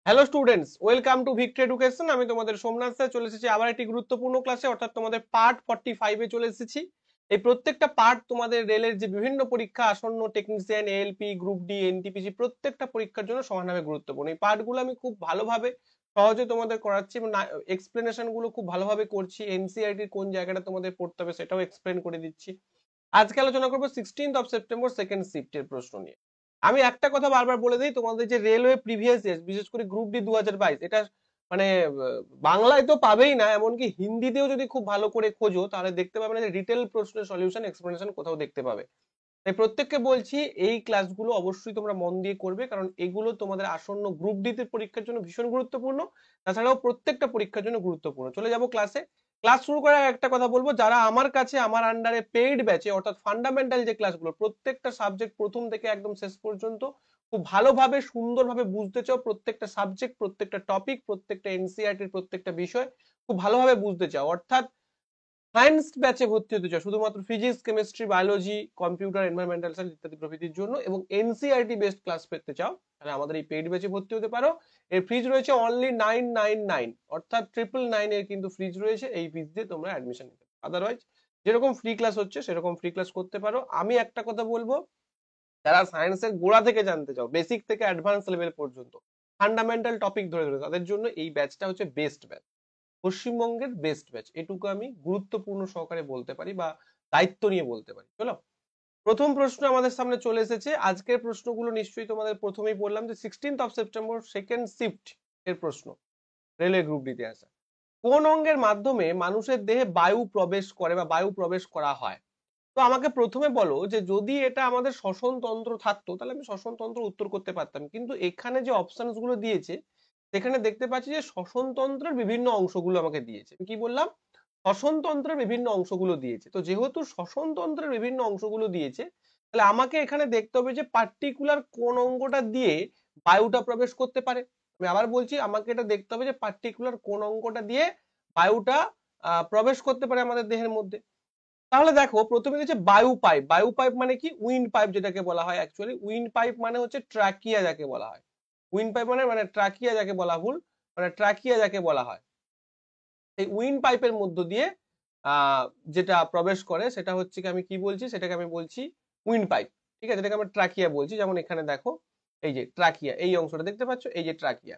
Hello students, welcome to Victor education. আমি তোমাদের Somnath sir চলে এসেছি আবার একটি গুরুত্বপূর্ণ ক্লাসে, অর্থাৎ তোমাদের পার্ট 45-এ চলে এসেছি। এই প্রত্যেকটা পার্ট তোমাদের রেলের যে বিভিন্ন পরীক্ষা আসন্ন, technician, ALP, group D, NTPC, প্রত্যেকটা পরীক্ষার জন্য সমানভাবে গুরুত্বপূর্ণ। এই পার্টগুলো আমি খুব ভালোভাবে সহজে তোমাদের করাচ্ছি এবং এক্সপ্লেনেশন গুলো খুব ভালোভাবে করছি। এনসিইআরটির কোন জায়গাটা তোমাদের পড়তে হবে সেটাও এক্সপ্লেন করে দিচ্ছি। আজকে আলোচনা করবো 16 সেপ্টেম্বর সেকেন্ড শিফটের প্রশ্ন নিয়ে। আমি একটা কথা বারবার বলে দিই, তোমাদের যে রেলওয়ে প্রিভিয়াস ইয়ার, বিশেষ করে গ্রুপ ডি 2022, এটা মানে বাংলায় তো পাবেই না, এমনকি হিন্দিতেও যদি খুব ভালো করে খোঁজো তাহলে দেখতে পাবে না যে ডিটেল প্রশ্নের সলিউশন এক্সপ্লেনেশন কোথাও দেখতে পাবে। তাই প্রত্যেককে বলছি এই ক্লাসগুলো অবশ্যই তোমরা মন দিয়ে করবে, কারণ এগুলো তোমাদের আসন্ন গ্রুপ ডি তে পরীক্ষার জন্য ভীষণ গুরুত্বপূর্ণ। তাছাড়াও প্রত্যেকটা পরীক্ষার জন্য গুরুত্বপূর্ণ। চলে যাব ক্লাসে। ক্লাস শুরু করার আগে একটা কথা বলবো, যারা আমার কাছে আমার আন্ডারে পেইড ব্যাচে, অর্থাৎ ফান্ডামেন্টাল যে ক্লাসগুলো, প্রত্যেকটা সাবজেক্ট প্রথম থেকে একদম শেষ পর্যন্ত খুব ভালোভাবে সুন্দরভাবে বুঝতে চাও, প্রত্যেকটা সাবজেক্ট, প্রত্যেকটা টপিক, প্রত্যেকটা এনসিইআরটির প্রত্যেকটা বিষয় খুব ভালোভাবে বুঝতে চাও, অর্থাৎ সায়েন্স ব্যাচে ভর্তি হতে চাও শুধুমাত্র physics, chemistry, biology, computer, environmental science ইত্যাদি প্রভৃতির জন্য, এবং এনসিইআরটি বেসড ক্লাস পেতে চাও, তাহলে আমাদের এই পেইড ব্যাচে ভর্তি হতে পারো। এর ফিজ রয়েছে অনলি 999, অর্থাৎ 999 এর কিন্তু ফিজ রয়েছে। এই ফিজ দিয়ে তোমরা অ্যাডমিশন নিতে পারো। আদারওয়াইজ যেরকম ফ্রি ক্লাস হচ্ছে সেরকম ফ্রি ক্লাস করতে পারো। আমি একটা কথা বলবো, যারা সায়েন্সের গোড়া থেকে জানতে চাও, বেসিক থেকে অ্যাডভান্স লেভেল পর্যন্ত ফান্ডামেন্টাল টপিক ধরে ধরে, তাদের জন্য এই ব্যাচটা হচ্ছে বেস্ট ব্যাচ, পশ্চিমবঙ্গের বেস্ট ব্যাচ। এটুকু আমি গুরুত্বপূর্ণ সহকারে বলতে পারি বা দায়িত্ব নিয়ে বলতে পারি। চলো, প্রথম প্রশ্ন আমাদের সামনে চলে এসেছে। আজকের প্রশ্নগুলো নিশ্চয়ই তোমাদের প্রথমেই বললাম যে 16 সেপ্টেম্বর সেকেন্ড শিফট এর প্রশ্ন, রেলওয়ে গ্রুপ ডিতে আসা। কোন অঙ্গের মাধ্যমে মানুষের দেহে বায়ু প্রবেশ করে বা বায়ু প্রবেশ করা হয়? তো আমাকে প্রথমে বলো যে যদি এটা আমাদের শ্বসন তন্ত্র থাকতো তাহলে আমি শ্বসন তন্ত্র উত্তর করতে পারতাম, কিন্তু এখানে যে অপশনস গুলো দিয়েছে সেখানে দেখতে পাচ্ছি যে শ্বসন তন্ত্রের বিভিন্ন অংশগুলো আমাকে দিয়েছে। কি বললাম? শ্বসন তন্ত্রের বিভিন্ন অংশগুলো দিয়েছে। তো যেহেতু শ্বসন তন্ত্রের বিভিন্ন অংশগুলো দিয়েছে, তাহলে আমাকে এখানে দেখতে হবে যে পার্টিকুলার কোন অঙ্গটা দিয়ে বায়ুটা প্রবেশ করতে পারে। আমি আবার বলছি, আমাকে এটা দেখতে হবে যে পার্টিকুলার কোন অঙ্গটা দিয়ে বায়ুটা প্রবেশ করতে পারে আমাদের দেহের মধ্যে। তাহলে দেখো, প্রথমে হচ্ছে বায়ু পাইপ। বায়ু পাইপ মানে কি? উইন্ড পাইপ যেটাকে বলা হয়। অ্যাকচুয়ালি উইন্ড পাইপ মানে হচ্ছে ট্রাকিয়া যাকে বলা হয়। উইন্ড পাইপ মানে মানে ট্রাকিয়া যাকে বলা ভুল, মানে ট্রাকিয়া যাকে বলা হয়। এই উইন্ড পাইপের মধ্য দিয়ে আহ যেটা প্রবেশ করে সেটা হচ্ছে কি, আমি কি বলছি সেটাকে আমি বলছি উইন্ড পাইপ। ঠিক আছে, এটাকে আমরা ট্রাকিয়া বলছি। যেমন এখানে দেখো, এই যে ট্রাকিয়া, এই অংশটা দেখতে পাচ্ছ, এই যে ট্রাকিয়া।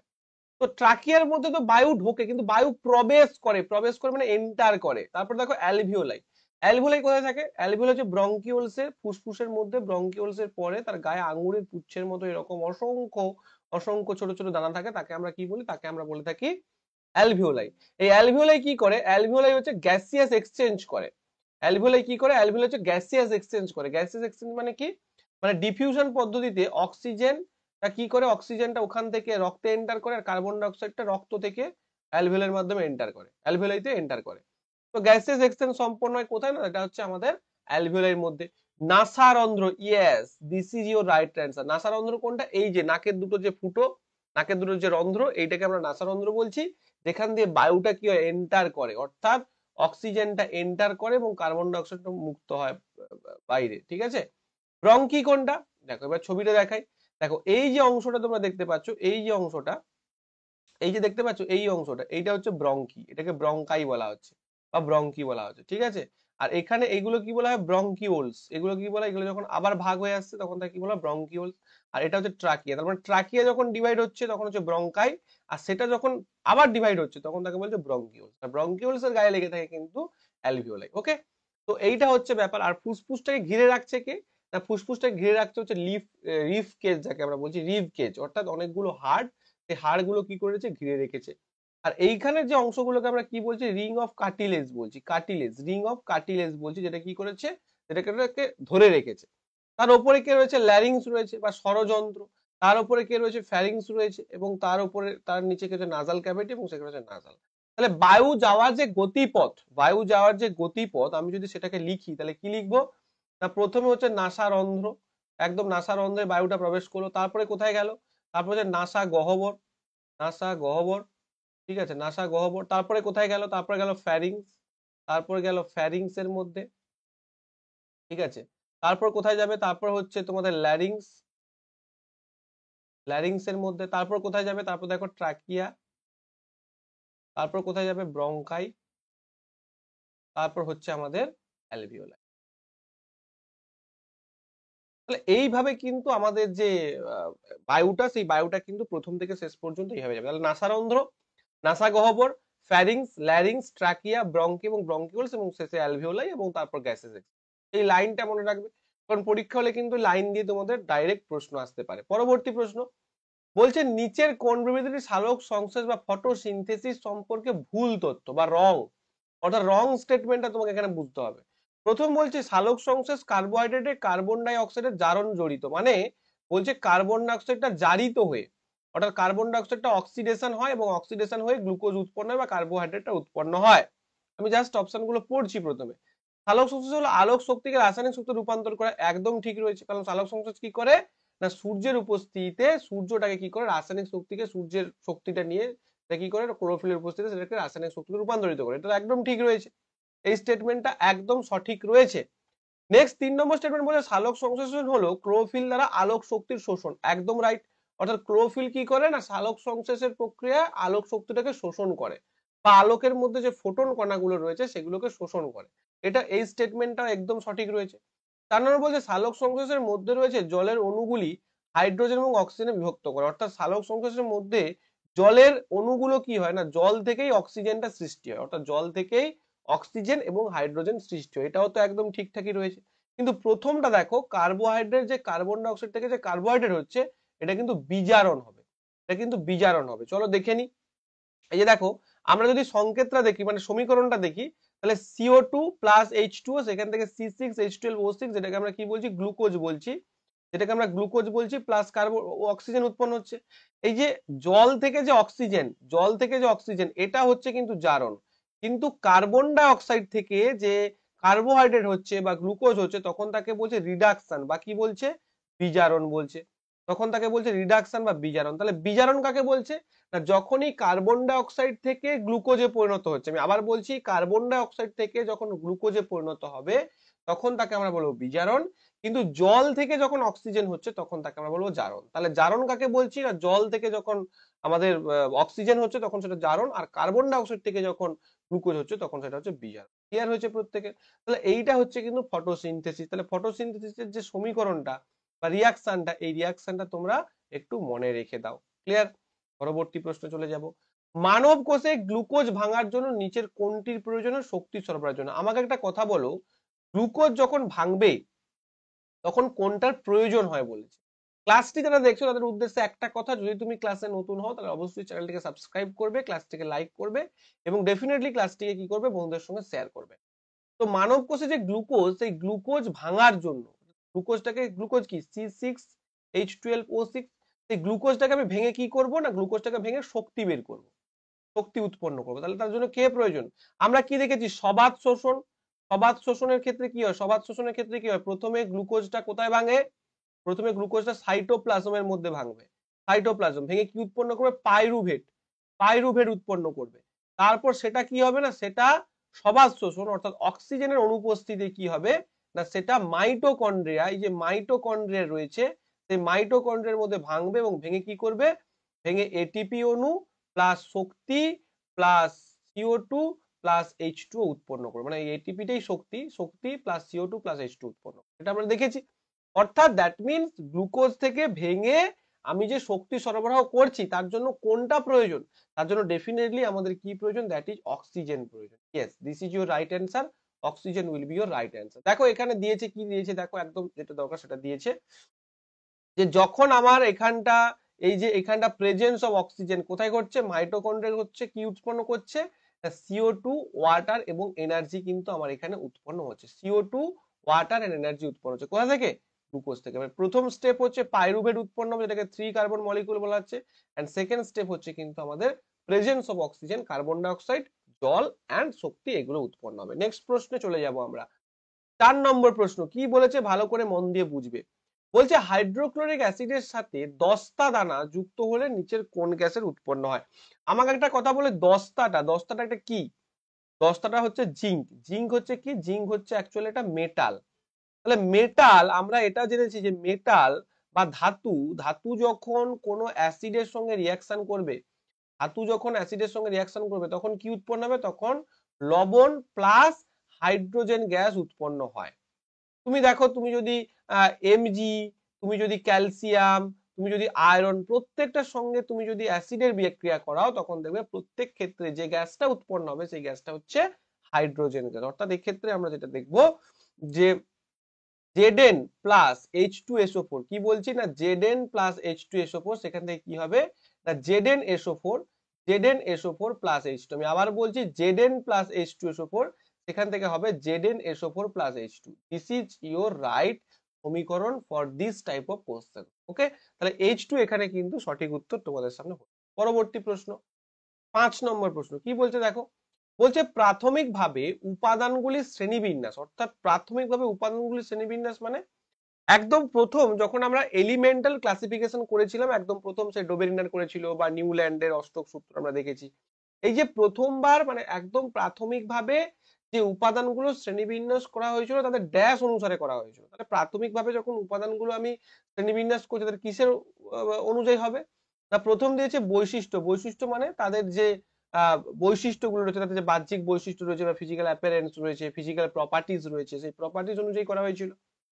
তো ট্রাকিয়ার মধ্যে তো বায়ু ঢোকে, কিন্তু বায়ু প্রবেশ করে। প্রবেশ করে মানে এন্টার করে। তারপর দেখো অ্যালভিওলাই। অ্যালভিওলাই কোথায় থাকে? অ্যালভিওলাই হচ্ছে ব্রঙ্কিওলস এর, ফুসফুসের মধ্যে। ব্রঙ্কিওলস এর পরে তার গায়ে আঙুরের পুচ্ছের মতো এরকম অসংখ্য অসংখ্য ছোট ছোট দানা থাকে। তাকে আমরা কি বলি? তাকে আমরা বলে থাকি অ্যালভিওলাই। এই অ্যালভিওলাই কি করে? অ্যালভিওলাই হচ্ছে গ্যাসিয়াস এক্সচেঞ্জ করে। অ্যালভিওলাই কি করে? অ্যালভিওলাই হচ্ছে গ্যাসিয়াস এক্সচেঞ্জ করে। গ্যাসিয়াস এক্সচেঞ্জ মানে কি? মানে ডিফিউশন পদ্ধতিতে অক্সিজেন কি করে, অক্সিজেনটা ওখান থেকে রক্তে এন্টার করে, আর কার্বন ডাইঅক্সাইডটা রক্ত থেকে অ্যালভিওলের মাধ্যমে এন্টার করে, অ্যালভিওলাইতে এন্টার করে। তো গ্যাসিয়াস এক্সচেঞ্জ সম্পন্ন হয় কোথায়? না, এটা হচ্ছে আমাদের অ্যালভিওলাইয়ের মধ্যে। নাসারন্ধ্র, yes, this is your right answer. নাসারন্ধ্র কোনটা? এই যে নাকের দুটো যে ফুটো, নাকের দুটো যে রন্ধ্র, এইটাকে আমরা নাসারন্ধ্র বলছি, যেখান দিয়ে বায়ুটা কি হয়, এন্টার করে, অর্থাৎ অক্সিজেনটা এন্টার করে এবং কার্বন ডাইঅক্সাইডটা মুক্ত হয় বাইরে। ঠিক আছে। ব্রঙ্কি কোনটা? দেখো এবার ছবিটা দেখাই। দেখো এই যে অংশটা তোমরা দেখতে পাচ্ছ, এই যে অংশটা, এই যে দেখতে পাচ্ছ এই অংশটা, এইটা হচ্ছে ব্রঙ্কি। এটাকে ব্রঙ্কাই বলা হচ্ছে বা ব্রঙ্কি বলা হচ্ছে। ঠিক আছে। আর এখানে এইগুলো কি বলা হয়? ব্রঙ্কিওলস। এগুলো কি বলা হয়? এগুলো যখন আবার ভাগ হয়ে আসছে তখন তাকে কি বলা হয়? ব্রঙ্কিওলস। আর এটা হচ্ছে ট্রাকিয়া। তার মানে ট্রাকিয়া যখন ডিভাইড হচ্ছে তখন হচ্ছে ব্রঙ্কাই, আর সেটা যখন আবার ডিভাইড হচ্ছে তখন তাকে বলছে ব্রঙ্কিওলস। আর ব্রঙ্কিওলস এর গায়ে লেগে থাকে কিন্তু অ্যালভিওলাই। ওকে। তো এইটা হচ্ছে ব্যাপার। আর ফুসফুসটাকে ঘিরে রাখছে কে? না, ফুসফুসটাকে ঘিরে রাখছে হচ্ছে রিফ কেজ, যাকে আমরা বলছি রিভ কেজ, অর্থাৎ অনেকগুলো হাড়। এই হাড়গুলো কি করেছে? ঘিরে রেখেছে। আর এইখানের যে অংশগুলোকে আমরা কি বলছি? রিং অফ কার্টিলেজ বলছি। কার্টিলেজ, রিং অফ কার্টিলেজ বলছি, যেটা কি করেছে? যেটাকে ধরে রেখেছে। তার উপরে কে রয়েছে? ল্যারিংস রয়েছে বা স্বরযন্ত্র। তার উপরে কে রয়েছে? ফ্যারিংস রয়েছে। এবং তার উপরে, তার নিচে কে রয়েছে? নাজাল ক্যাভিটি, এবং সেখানে রয়েছে নাজাল। তাহলে বায়ু যাওয়ার যে গতিপথ, বায়ু যাওয়ার যে গতিপথ আমি যদি সেটাকে লিখি তাহলে কি লিখবো? না, প্রথমে হচ্ছে নাসারন্ধ্র, একদম নাসারন্ধ্রে বায়ুটা প্রবেশ করলো। তারপরে কোথায় গেল? তারপরে হচ্ছে নাসা গহ্বর, নাসা গহ্বর। ঠিক আছে, নাসা গহ্বর। তারপরে কোথায় গেল? তারপরে গেল ফ্যারিংস, তারপরে গেল ফ্যারিংস এর মধ্যে। ঠিক আছে। তারপর কোথায় যাবে? তারপর হচ্ছে তোমাদের ল্যারিংস, ল্যারিংস এর মধ্যে। তারপর কোথায় যাবে? তারপর দেখো ট্রাকিয়া, তারপর কোথায় যাবে? ব্রঙ্কাই, তারপর হচ্ছে আমাদের অ্যালভিওলাই। তাহলে এইভাবে কিন্তু আমাদের যে বায়ুটা, সেই বায়ুটা কিন্তু প্রথম থেকে শেষ পর্যন্ত এইভাবে যাবে। তাহলে নাসারন্ধ্র, নাসা গহ্বর, ফ্যারিংস, ল্যারিংস, ট্রাকিয়া, ব্রঙ্কি এবং ব্রঙ্কিওলস এবং শেষে অ্যালভিওলাই এবং তারপর গ্যাসেস। এই লাইনটা মনে রাখবে, কারণ পরীক্ষা হলে কিন্তু লাইন দিয়ে তোমাদের ডাইরেক্ট প্রশ্ন আসতে পারে। পরবর্তী প্রশ্ন বলছে নিচের কোন বিবৃতিটি সালোক সংশ্লেষ বা ফটোসিনথেসিস সম্পর্কে ভুল তথ্য বা রং, অর্থাৎ রং স্টেটমেন্টটা তোমাকে এখানে বুঝতে হবে। প্রথম বলছে সালোক সংশ্লেষ কার্বোহাইড্রেটে কার্বন ডাই অক্সাইডের জারণ জড়িত, মানে বলছে কার্বন ডাই অক্সাইডটা জারিত হয়ে, অর্থাৎ কার্বন ডাই অক্সাইডটা অক্সিডেশন হয় এবং অক্সিডেশন হয়ে গ্লুকোজ উৎপন্ন হয় বা কার্বোহাইড্রেটটা উৎপন্ন হয়। আমি জাস্ট অপশনগুলো পড়ছি। প্রথমে সালোক সংশ্লেষ হলো আলোক শক্তিকে রাসায়নিক শক্তি রূপান্তর করা, একদম ঠিক রয়েছে, কারণ সালোক সংশ্লেষ কি করে না সূর্যের উপস্থিতিতে সূর্যটাকে কি করে রাসায়নিক শক্তিকে, সূর্যের শক্তিটা নিয়ে কি করে ক্লোরোফিলের উপস্থিতিতে সেটাকে রাসায়নিক শক্তিতে রূপান্তরিত করে, এটা একদম ঠিক রয়েছে, এই স্টেটমেন্টটা একদম সঠিক রয়েছে। নেক্সট 3 নম্বর স্টেটমেন্ট বলে সালোক সংশ্লেষণ হলো ক্লোরোফিল দ্বারা আলোক শক্তির শোষণ, একদম রাইট। অর্থাৎ ক্লোরোফিল কি করে না সালোক সংশ্লেষের প্রক্রিয়ায় আলোক শক্তিটাকে শোষণ করে বা আলোকের মধ্যে যে ফোটন কণাগুলো রয়েছে সেগুলোকে শোষণ করে, এটা এই স্টেটমেন্টটা একদম সঠিক রয়েছে। 4 নম্বর বলছে সালোক সংশ্লেষের মধ্যে রয়েছে জলের অণুগুলি হাইড্রোজেন এবং অক্সিজেনে বিভক্ত করে, অর্থাৎ সালোক সংশ্লেষের মধ্যে জলের অণুগুলো কি হয় না জল থেকেই অক্সিজেনটা সৃষ্টি হয়, অর্থাৎ জল থেকেই অক্সিজেন এবং হাইড্রোজেন সৃষ্টি হয়, এটাও তো একদম ঠিকঠাকই রয়েছে। কিন্তু প্রথমটা দেখো কার্বোহাইড্রেট, যে কার্বন ডাই অক্সাইড থেকে যে কার্বোহাইড্রেট হচ্ছে এটা কিন্তু বিজারণ হবে, এটা কিন্তু বিজারণ হবে। চলো দেখে নি। এই যে দেখো আমরা যদি সংকেতটা দেখি মানে সমীকরণটা দেখি, তাহলে CO2 প্লাস H2O, সেখান থেকে C6H12O6, যেটাকে আমরা কি বলছি গ্লুকোজ বলছি, যেটাকে আমরা গ্লুকোজ বলছি, প্লাস কার্বন অক্সিজেন উৎপন্ন হচ্ছে। এই যে জল থেকে যে অক্সিজেন, জল থেকে যে অক্সিজেন এটা হচ্ছে কিন্তু জারণ, কিন্তু কার্বন ডাই অক্সাইড থেকে যে কার্বোহাইড্রেট হচ্ছে বা গ্লুকোজ হচ্ছে তখন তাকে বলছে রিডাকশন বা কি বলছে বিজারণ বলছে, তখন তাকে বলছে রিডাকশন বা বিজারণ। তাহলে বিজারণ কাকে বলছে না যখনই কার্বন ডাই অক্সাইড থেকে গ্লুকোজে পরিণত হচ্ছে, আমি আবার বলছি কার্বন ডাই অক্সাইড থেকে যখন গ্লুকোজে পরিণত হবে তখন তাকে আমরা বলবো বিজারণ, কিন্তু জল থেকে যখন অক্সিজেন হচ্ছে তখন তাকে আমরা বলবো জারণ। তাহলে জারণ কাকে বলছি না জল থেকে যখন আমাদের অক্সিজেন হচ্ছে তখন সেটা জারণ, আর কার্বন ডাই অক্সাইড থেকে যখন গ্লুকোজ হচ্ছে তখন সেটা হচ্ছে বিজারণ। ক্লিয়ার হয়েছে প্রত্যেকের? তাহলে এইটা হচ্ছে কিন্তু ফটোসিনথেসিস। তাহলে ফটোসিনথেসিসের যে সমীকরণটা বা রিয়াকশনটা, এই রিয়াকশনটা তোমরা একটু মনে রেখে দাও। ক্লিয়ার? পরবর্তী প্রশ্ন চলে যাব। মানব কোষে গ্লুকোজ ভাঙার জন্য নিচের কোনটির প্রয়োজন শক্তি সরবরাহের জন্য? আমাকে একটা কথা বলো, গ্লুকোজ যখন ভাঙবে তখন কোনটার প্রয়োজন হয় বলেছে? ক্লাসটি যারা দেখছো তাদের উদ্দেশ্যে একটা কথা, যদি তুমি ক্লাসে নতুন হও তাহলে অবশ্যই চ্যানেলটিকে সাবস্ক্রাইব করবে, ক্লাসটিকে লাইক করবে এবং ডেফিনেটলি ক্লাসটিকে কি করবে বন্ধুদের সঙ্গে শেয়ার করবে। তো মানব কোষে যে গ্লুকোজ, সেই গ্লুকোজ ভাঙার জন্য গ্লুকোজটাকে, গ্লুকোজ কি C6H12O6, এই গ্লুকোজটাকে আমি ভেঙে কি করব না গ্লুকোজটাকে ভেঙে শক্তি বের করব, শক্তি উৎপন্ন করবো। তাহলে তার জন্য কে প্রয়োজন? আমরা কি দেখেছি সবাত শোষণ, সবাত শোষণের ক্ষেত্রে কি হয়, সবাত শোষণের ক্ষেত্রে কি হয় প্রথমে গ্লুকোজটা কোথায় ভাঙে, প্রথমে গ্লুকোজটা সাইটোপ্লাজমের মধ্যে ভাঙবে, সাইটোপ্লাজম ভেঙে কি উৎপন্ন করবে পাইরুভেট, পাইরুভেট উৎপন্ন করবে। তারপর সেটা কি হবে না সেটা সবাত শোষণ অর্থাৎ অক্সিজেনের অনুপস্থিতি কি হবে না সেটা মাইটোকন্ড্রিয়া, এই যে মাইটোকন্ড্রিয়া রয়েছে সেই মাইটোকন্ড্রিয়ার মধ্যে ভাঙবে এবং ভেঙে কি করবে, ভেঙে এটিপি অণু প্লাস শক্তি প্লাস CO2 প্লাস H2O উৎপন্ন করবে, মানে এটিপিটাই শক্তি, শক্তি প্লাস CO2 প্লাস H2 উৎপন্ন, এটা আমরা দেখেছি। অর্থাৎ দ্যাট মিনস গ্লুকোজ থেকে ভেঙে আমি যে শক্তি সরবরাহ করছি তার জন্য কোনটা প্রয়োজন, তার জন্য ডেফিনেটলি আমাদের কি প্রয়োজন, দ্যাট ইজ অক্সিজেন প্রয়োজন। Yes, this is your right answer, oxygen will be your right answer. দেখো এখানে দিয়েছে কি দিয়েছে, দেখো একদম যেটা দরকার সেটা দিয়েছে, যে যখন আমার এখানটা এই যে এখানটা প্রেজেন্স অফ অক্সিজেন কোথায় ঘটছে মাইটোকন্ড্রিয়া হচ্ছে কি উৎপন্ন করছে CO2 ওয়াটার এবং এনার্জি কিন্তু আমার এখানে উৎপন্ন হচ্ছে, CO2 ওয়াটার এন্ড এনার্জি উৎপন্ন হচ্ছে কোথা থেকে গ্লুকোজ থেকে। প্রথম স্টেপ হচ্ছে পাইরুভেট উৎপন্ন হবে যেটাকে 3 কার্বন মলিকিউল বলা হচ্ছে, এন্ড সেকেন্ড স্টেপ হচ্ছে কিন্তু আমাদের presence of oxygen, carbon dioxide, জল এন্ড শক্তি এগুলো উৎপন্ন হবে। নেক্সট প্রশ্নে চলে যাব আমরা। 4 নম্বর প্রশ্ন কি বলেছে ভালো করে মন দিয়ে বুঝবে। বলছে হাইড্রোক্লোরিক অ্যাসিডের সাথে দস্তা দানা যুক্ত হলে নিচের কোন গ্যাসের উৎপন্ন হয়? আমাকে একটা কথা বলে, দস্তাটা, দস্তাটা একটা কি, দস্তাটা হচ্ছে জিঙ্ক, জিঙ্ক হচ্ছে কি, জিঙ্ক হচ্ছে অ্যাকচুয়ালি একটা মেটাল। তাহলে মেটাল আমরা এটা জেনেছি যে মেটাল বা ধাতু, ধাতু যখন কোনো অ্যাসিডের সঙ্গে রিয়াকশন করবে, ধাতু যখন অ্যাসিডের সঙ্গে রিয়াকশন করবে তখন কি উৎপন্ন হবে? তখন লবণ প্লাস হাইড্রোজেন গ্যাস উৎপন্ন হয়। তুমি দেখো, তুমি যদি এমজি, তুমি যদি ক্যালসিয়াম, তুমি যদি আয়রন, প্রত্যেকটার সঙ্গে তুমি যদি অ্যাসিডের বিক্রিয়া করাও তখন দেখবে প্রত্যেক ক্ষেত্রে যে গ্যাসটা উৎপন্ন হবে সেই গ্যাসটা হচ্ছে হাইড্রোজেন গ্যাস। অর্থাৎ এই ক্ষেত্রে আমরা যেটা দেখবো যে Zn প্লাস H2SO4, কি বলছি না, Zn প্লাস H2SO4, সেখান থেকে কি হবে না ZnSO4, ZnSO4 প্লাস H2। আমি আবার বলছি Zn প্লাস H2SO4, সেখান থেকে হবে ZnSO4 plus H2। This is your right সমীকরণ for this type of question. Okay, তাহলে H2 এখানে কিন্তু সঠিক উত্তর তোমাদের সামনে। পরবর্তী প্রশ্ন, 5 নম্বর প্রশ্ন কি বলছে দেখো, বলছে প্রাথমিকভাবে উপাদানগুলির শ্রেণীবিন্যাস। অর্থাৎ প্রাথমিকভাবে উপাদানগুলির শ্রেণীবিন্যাস মানে একদম প্রথম যখন আমরা এলিমেন্টাল ক্লাসিফিকেশন করেছিলাম, একদম প্রথম সে ডোবেরিনার করেছিল বা নিউল্যান্ডের অষ্টক সূত্র আমরা দেখেছি, এই যে প্রথমবার মানে একদম প্রাথমিকভাবে যে উপাদানগুলো শ্রেণীবিন্যাস করা হয়েছিল তাদের ড্যাশ অনুসারে করা হয়েছিল। তাহলে প্রাথমিকভাবে যখন উপাদানগুলো আমি শ্রেণীবিন্যাস করছি তাদের কিসের অনুযায়ী হবে না, প্রথম দিয়েছে বৈশিষ্ট্য। বৈশিষ্ট্য মানে তাদের যে বৈশিষ্ট্যগুলো রয়েছে, তাদের যে বাহ্যিক বৈশিষ্ট্য রয়েছে বা ফিজিক্যাল অ্যাপিয়ারেন্স রয়েছে, ফিজিক্যাল প্রপার্টিজ রয়েছে, সেই প্রপার্টিজ অনুযায়ী করা হয়েছিল,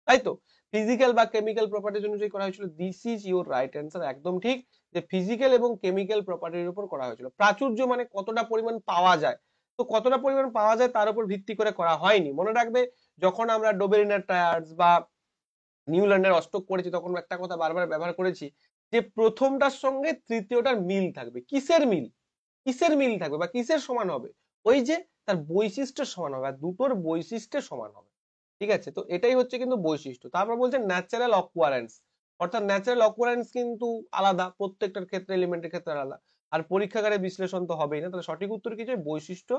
তাই তো? ফিজিক্যাল বা কেমিক্যাল প্রপার্টিজ অনুযায়ী করা হয়েছিল। This is your right answer, একদম ঠিক, যে ফিজিক্যাল এবং কেমিক্যাল প্রপার্টির উপর করা হয়েছিল। প্রাচুর্য মানে কতটা পরিমাণ পাওয়া যায়, তো কতটা পরিমাণ পাওয়া যায় তার উপর ভিত্তি করে করা হয়নি। মনে রাখবে, যখন আমরা ডোবেরিনার ট্রায়াডস বা নিউল্যান্ডের অষ্টক করেছি তখন একটা কথা বারবার ব্যবহার করেছি যে প্রথমটার সঙ্গে তৃতীয়টার মিল থাকবে। কিসের মিল? কিসের মিল থাকবে বা কিসের সমান হবে? ওই যে তার বৈশিষ্ট্যের সমান হবে, আর দুটোর বৈশিষ্ট্যের সমান হবে। ঠিক আছে, তো এটাই হচ্ছে কিন্তু বৈশিষ্ট্য। তারপর বলছে ন্যাচারাল অকুয়ারেন্স। অর্থাৎ ন্যাচারাল অকুয়ারেন্স কিন্তু আলাদা, প্রত্যেকটার ক্ষেত্রে এলিমেন্টের ক্ষেত্রে আলাদা, আর পরীক্ষাগারে বিশ্লেষণ তো হবেই না। তাহলে সঠিক উত্তর কি, বৈশিষ্ট্য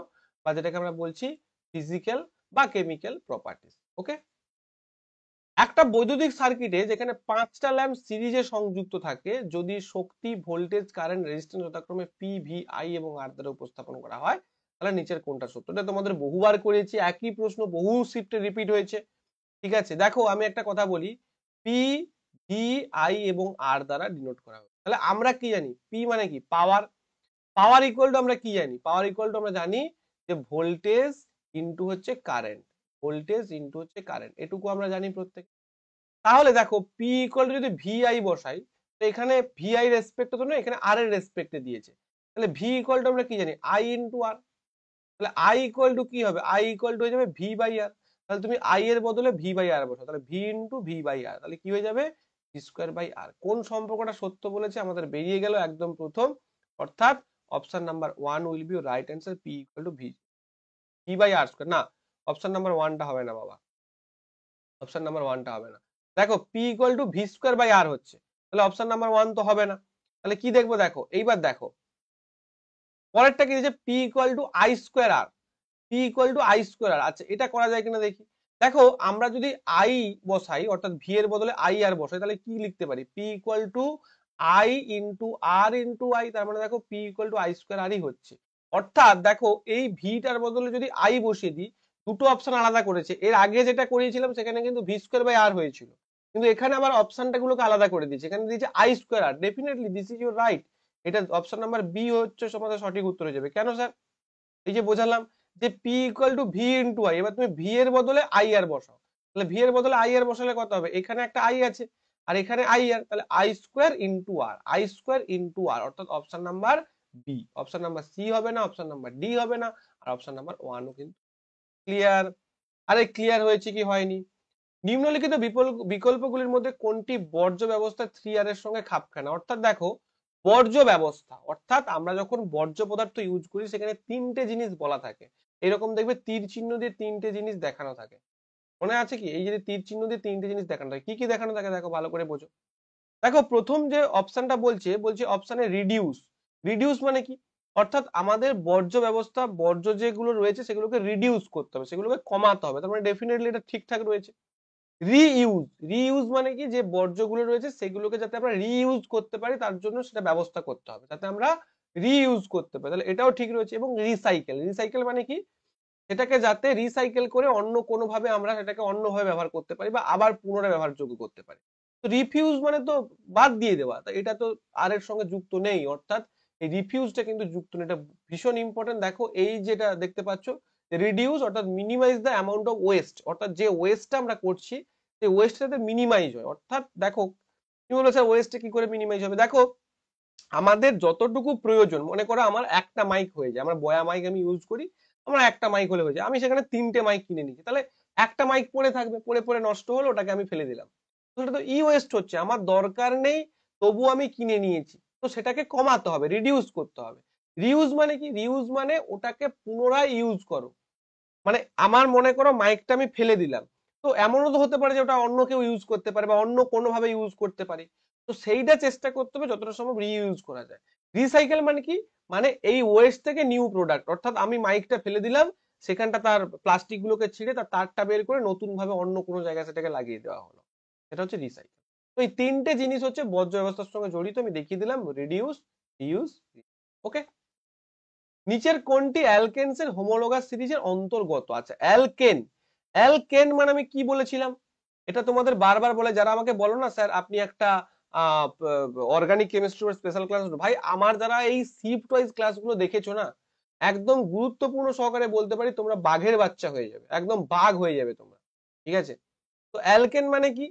বা যেটাকে আমরা বলছি ফিজিক্যাল বা কেমিক্যাল প্রপার্টিস। ওকে, একটা বৈদ্যুতিক সার্কিটে যেখানে 5টা ল্যাম্প সিরিজে সংযুক্ত থাকে, যদি শক্তি, ভোল্টেজ, কারেন্ট, রেজিস্ট্যান্স যথাক্রমে পি, ভি, আই এবং আর দ্বারা উপস্থাপন করা হয়, তাহলে নিচের কোনটা সত্য? এটা তোমাদের বহুবার করেছি, একই প্রশ্ন বহু শিফটে রিপিট হয়েছে। ঠিক আছে, দেখো আমি একটা কথা বলি, পি, ভি, আই এবং আর দ্বারা ডিনোট করা হয়। তাহলে আমরা কি জানি? পি মানে কি? পাওয়ার। পাওয়ার ইকুয়াল টু আমরা কি জানি? পাওয়ার ইকুয়াল টু আমরা জানি যে ভোল্টেজ ইনটু হচ্ছে কারেন্ট, ভোল্টেজ ইনটু হচ্ছে কারেন্ট, এটুকু আমরা জানি প্রত্যেক। তাহলে দেখো পি ইকুয়াল টু যদি ভিআই বসাই, তো এখানে ভিআই রেসপেক্টে তো নয়, এখানে আর এর রেসপেক্টে দিয়েছে। তাহলে ভি ইকুয়াল টু আমরা কি জানি? আই ইনটু আর। তাহলে আই ইকুয়াল টু কি হবে? আই ইকুয়াল টু হয়ে যাবে ভি বাই আর। তাহলে তুমি আই এর বদলে ভি বাই আর বসাও, তাহলে ভি ইনটু ভি বাই আর, তাহলে কি হয়ে যাবে? ভি স্কোয়ার বাই আর। কোন সম্পর্কটা সত্য বলেছে আমাদের বেরিয়ে গেল একদম প্রথম, অর্থাৎ option number 1 will be right answer, P equal to V V by R square. না, অপশন নাম্বার 1টা হবে না বাবা, অপশন নাম্বার 1টা হবে না। দেখো P equal to V square by R হচ্ছে, তাহলে অপশন নাম্বার 1 তো হবে না। তাহলে কি দেখবো? দেখো এইবার দেখো পরেরটা কি দিয়েছে, P equal to I square R. P equal to I square R, আচ্ছা এটা করা যায় কিনা দেখি। দেখো আমরা যদি আই বসাই, অর্থাৎ ভি এর বদলে আই আর বসাই, তাহলে কি লিখতে পারি? P equal to I into R into I, তার মানে দেখো P equal to I square আরই হচ্ছে। অর্থাৎ দেখো এই ভিটার বদলে যদি আই বসিয়ে দিই, দুটো অপশন আলাদা করেছে। এর আগে যেটা করিয়েছিলাম সেখানে কিন্তু ভি স্কোয়ার বাই আর হয়েছিল, কিন্তু এখানে আবার অপশনটা গুলোকে আলাদা করে দিয়েছে, এখানে দিয়েছে I square R. Definitely this is your right, এটা অপশন নাম্বার বি হচ্ছে তোমাদের সঠিক উত্তর হয়ে যাবে। কেন স্যার? এই যে বোঝালাম যে P equal to V into I, এবার তুমি ভি এর বদলে আই আর বসাও, তাহলে ভি এর বদলে আই আর বসালে কত হবে? এখানে একটা আই আছে আর এখানে আই আর, তাহলে I square into R, I square into R, অর্থাৎ option number B. Option number C হবে না, অপশন নাম্বার ডি হবে না, আর অপশন নাম্বার 1ও কিন্তু। ক্লিয়ার? আরে ক্লিয়ার হয়েছে কি হয়নি? নিম্নলিখিত বিকল্পগুলির মধ্যে কোনটি বর্জ্য ব্যবস্থা 3R এর সঙ্গে খাপ খায় না? অর্থাৎ দেখো বর্জ্য ব্যবস্থা, অর্থাৎ আমরা যখন বর্জ্য পদার্থ ইউজ করি সেখানে 3টে জিনিস বলা থাকে, এরকম দেখবে তীর চিহ্ন দিয়ে 3টে জিনিস দেখানো থাকে। মনে আছে কি? এই যে তীর চিহ্ন দিয়ে 3টে জিনিস দেখানো থাকে, কি কি দেখানো থাকে দেখো ভালো করে বোঝো। দেখো প্রথম যে অপশনটা বলছে অপশনে রিডিউস। রিডিউস মানে কি? অর্থাৎ আমাদের বর্জ্য ব্যবস্থা, বর্জ্য যেগুলো রয়েছে সেগুলোকে রিডিউস করতে হবে, সেগুলোকে কমাতে হবে, তার মানে ডেফিনেটলি এটা ঠিকঠাক রয়েছে। রিইউজ, রিইউজ মানে কি? যে বর্জ্যগুলো রয়েছে সেগুলোকে যাতে আমরা রিইউজ করতে পারি তার জন্য সেটা ব্যবস্থা করতে হবে, যাতে আমরা রিইউজ করতে পারি, তাহলে এটাও ঠিক রয়েছে। এবং রিসাইকেল, রিসাইকেল মানে কি? সেটাকে যাতে রিসাইকেল করে অন্য কোনো ভাবে আমরা সেটাকে অন্যভাবে ব্যবহার করতে পারি বা আবার পুনরায় ব্যবহারযোগ্য করতে পারি। তো রিফিউজ মানে তো বাদ দিয়ে দেওয়া, তো এটা তো আর এর সঙ্গে যুক্ত নেই, অর্থাৎ এই রিফিউজটা কিন্তু যুক্ত নেই। এটা ভীষণ ইম্পর্টেন্ট। দেখো এই যেটা দেখতে পাচ্ছ, রিডিউস অর্থাৎ minimize the amount of waste, অর্থাৎ যে ওয়েস্টটা আমরা করছি সেই ওয়েস্টটা যাতে মিনিমাইজ হয়। অর্থাৎ দেখো কি বলো স্যার, ওয়েস্টটা কি করে মিনিমাইজ হবে? দেখো আমাদের যতটুকু প্রয়োজন, মনে করো আমার একটা মাইক হয়ে যায়, আমার বয়া মাইক আমি ইউজ করি, আমার একটা মাইক হলে হয়ে যায়, আমি সেখানে 3টে মাইক কিনে নিচ্ছি, তাহলে একটা মাইক পড়ে থাকবে, পড়ে পড়ে নষ্ট হলো, ওটাকে আমি ফেলে দিলাম, তো সেটা তো ই ওয়েস্ট হচ্ছে, আমার দরকার নেই তবু আমি কিনে নিয়েছি, তো সেটাকে কমাতে হবে, রিডিউস করতে হবে। রিউজ মানে কি? রিউজ মানে ওটাকে পুনরায় ইউজ করো। মানে আমার মনে করো মাইকটা আমি ফেলে দিলাম, তো এমনও তো হতে পারে যে ওটা অন্য কেউ ইউজ করতে পারে বা অন্য কোনো ভাবে ইউজ করতে পারে, তো সেইটা চেষ্টা করতে হবে যতটা সম্ভব রিইউজ করা যায়। রিসাইকেল মানে কি? মানে এই ওয়েস্ট থেকে নিউ প্রোডাক্ট, অর্থাৎ আমি মাইকটা ফেলে দিলাম, সেখানটা তার প্লাস্টিক গুলোকে ছিঁড়ে তার তারটা বের করে নতুন ভাবে অন্য কোনো জায়গায় সেটাকে লাগিয়ে দেওয়া হলো, এটা হচ্ছে রিসাইকেল। তো এই 3টে জিনিস হচ্ছে বর্জ্য ব্যবস্থার সঙ্গে জড়িত, আমি দেখিয়ে দিলাম, রিডিউস, রিইউজ, ওকে। নিচের কোনটি অ্যালকেনস এর হোমোলোগাস সিরিজের অন্তর্গত? আচ্ছা, অ্যালকেন, অ্যালকেন মানে আমি কি বলেছিলাম, এটা তোমাদের বারবার বলে, যারা আমাকে বলো না স্যার আপনি একটা অর্গানিক কেমিস্ট্রি বা স্পেশাল ক্লাস, ভাই আমার যারা এই শিফট ওয়াইজ ক্লাসগুলো দেখেছো না, একদম গুরুত্বপূর্ণ সহকারে বলতে পারি তোমরা বাঘের বাচ্চা হয়ে যাবে, একদম বাঘ হয়ে যাবে তোমরা, ঠিক আছে? তো অ্যালকেন মানে কি?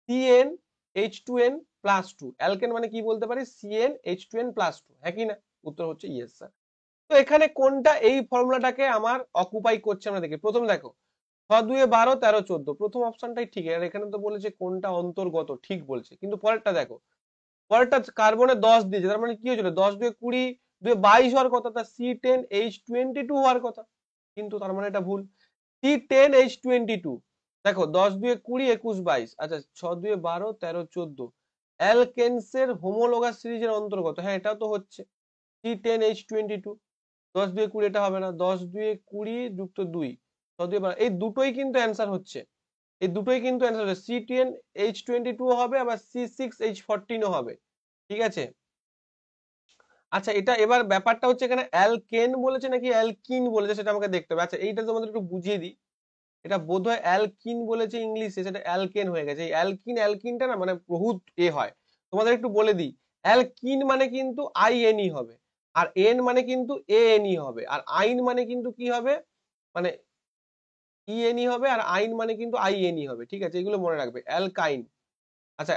CN H2N plus two, alkane মানে কি বলতে পারি? সিএন H2N প্লাস টু, হ্যাঁ কি না? উত্তর হচ্ছে ইয়েস স্যার। তো এখানে কোনটা এই ফর্মুলাটাকে আমার অকুপাই করছে আমরা দেখি। প্রথম দেখো 6 2 12 13 14, প্রথম অপশনটাই ঠিক, আর এখানে তো বলেছে কোনটা অন্তর্গত, ঠিক বলছে, কিন্তু পরেরটা দেখো, পরেরটা কার্বনে 10 দিয়েছে, তার মানে কি হয়েছিল? 10 2 20, 2 22 হওয়ার কথা, তার C10H22 হওয়ার কথা, কিন্তু তার মানে এটা ভুল। C10H22, দেখো 10 2 20 21 22, আচ্ছা 6 2 12 13 14 অ্যালকেনসের হোমোলোগাস সিরিজের অন্তর্গত, হ্যাঁ এটাও তো হচ্ছে C10H22। 10 2 20 এটা হবে না, 10 2 20 যুক্ত 2, 6 2 12, এই দুটোই কিন্তু অ্যান্সার হচ্ছে, এই দুটোই কিন্তু অ্যান্সার হচ্ছে, C10H22 হবে, আবার C6H14 ও হবে, ঠিক আছে? আচ্ছা এটা এবার ব্যাপারটা হচ্ছে এখানে অ্যালকেন বলেছে নাকি অ্যালকিন বলেছে সেটা আমাকে দেখতে হবে। আচ্ছা এইটা তোমাদের একটু বুঝিয়ে দিই, এটা বোধহয় অ্যালকিন বলেছে ইংলিশে, সেটা অ্যালকেন হয়ে গেছে। এই অ্যালকিন, অ্যালকিনটা না মানে বহুত হয়, তোমাদের একটু বলে দিই, অ্যালকিন মানে কিন্তু INE হবে, আর এন মানে কিন্তু ANE হবে, আর আইন মানে কিন্তু কি হবে, মানে ENE হবে, আর আইন মানে কিন্তু INE হবে, ঠিক আছে? এগুলো মনে রাখবে, অ্যালকাইন। আচ্ছা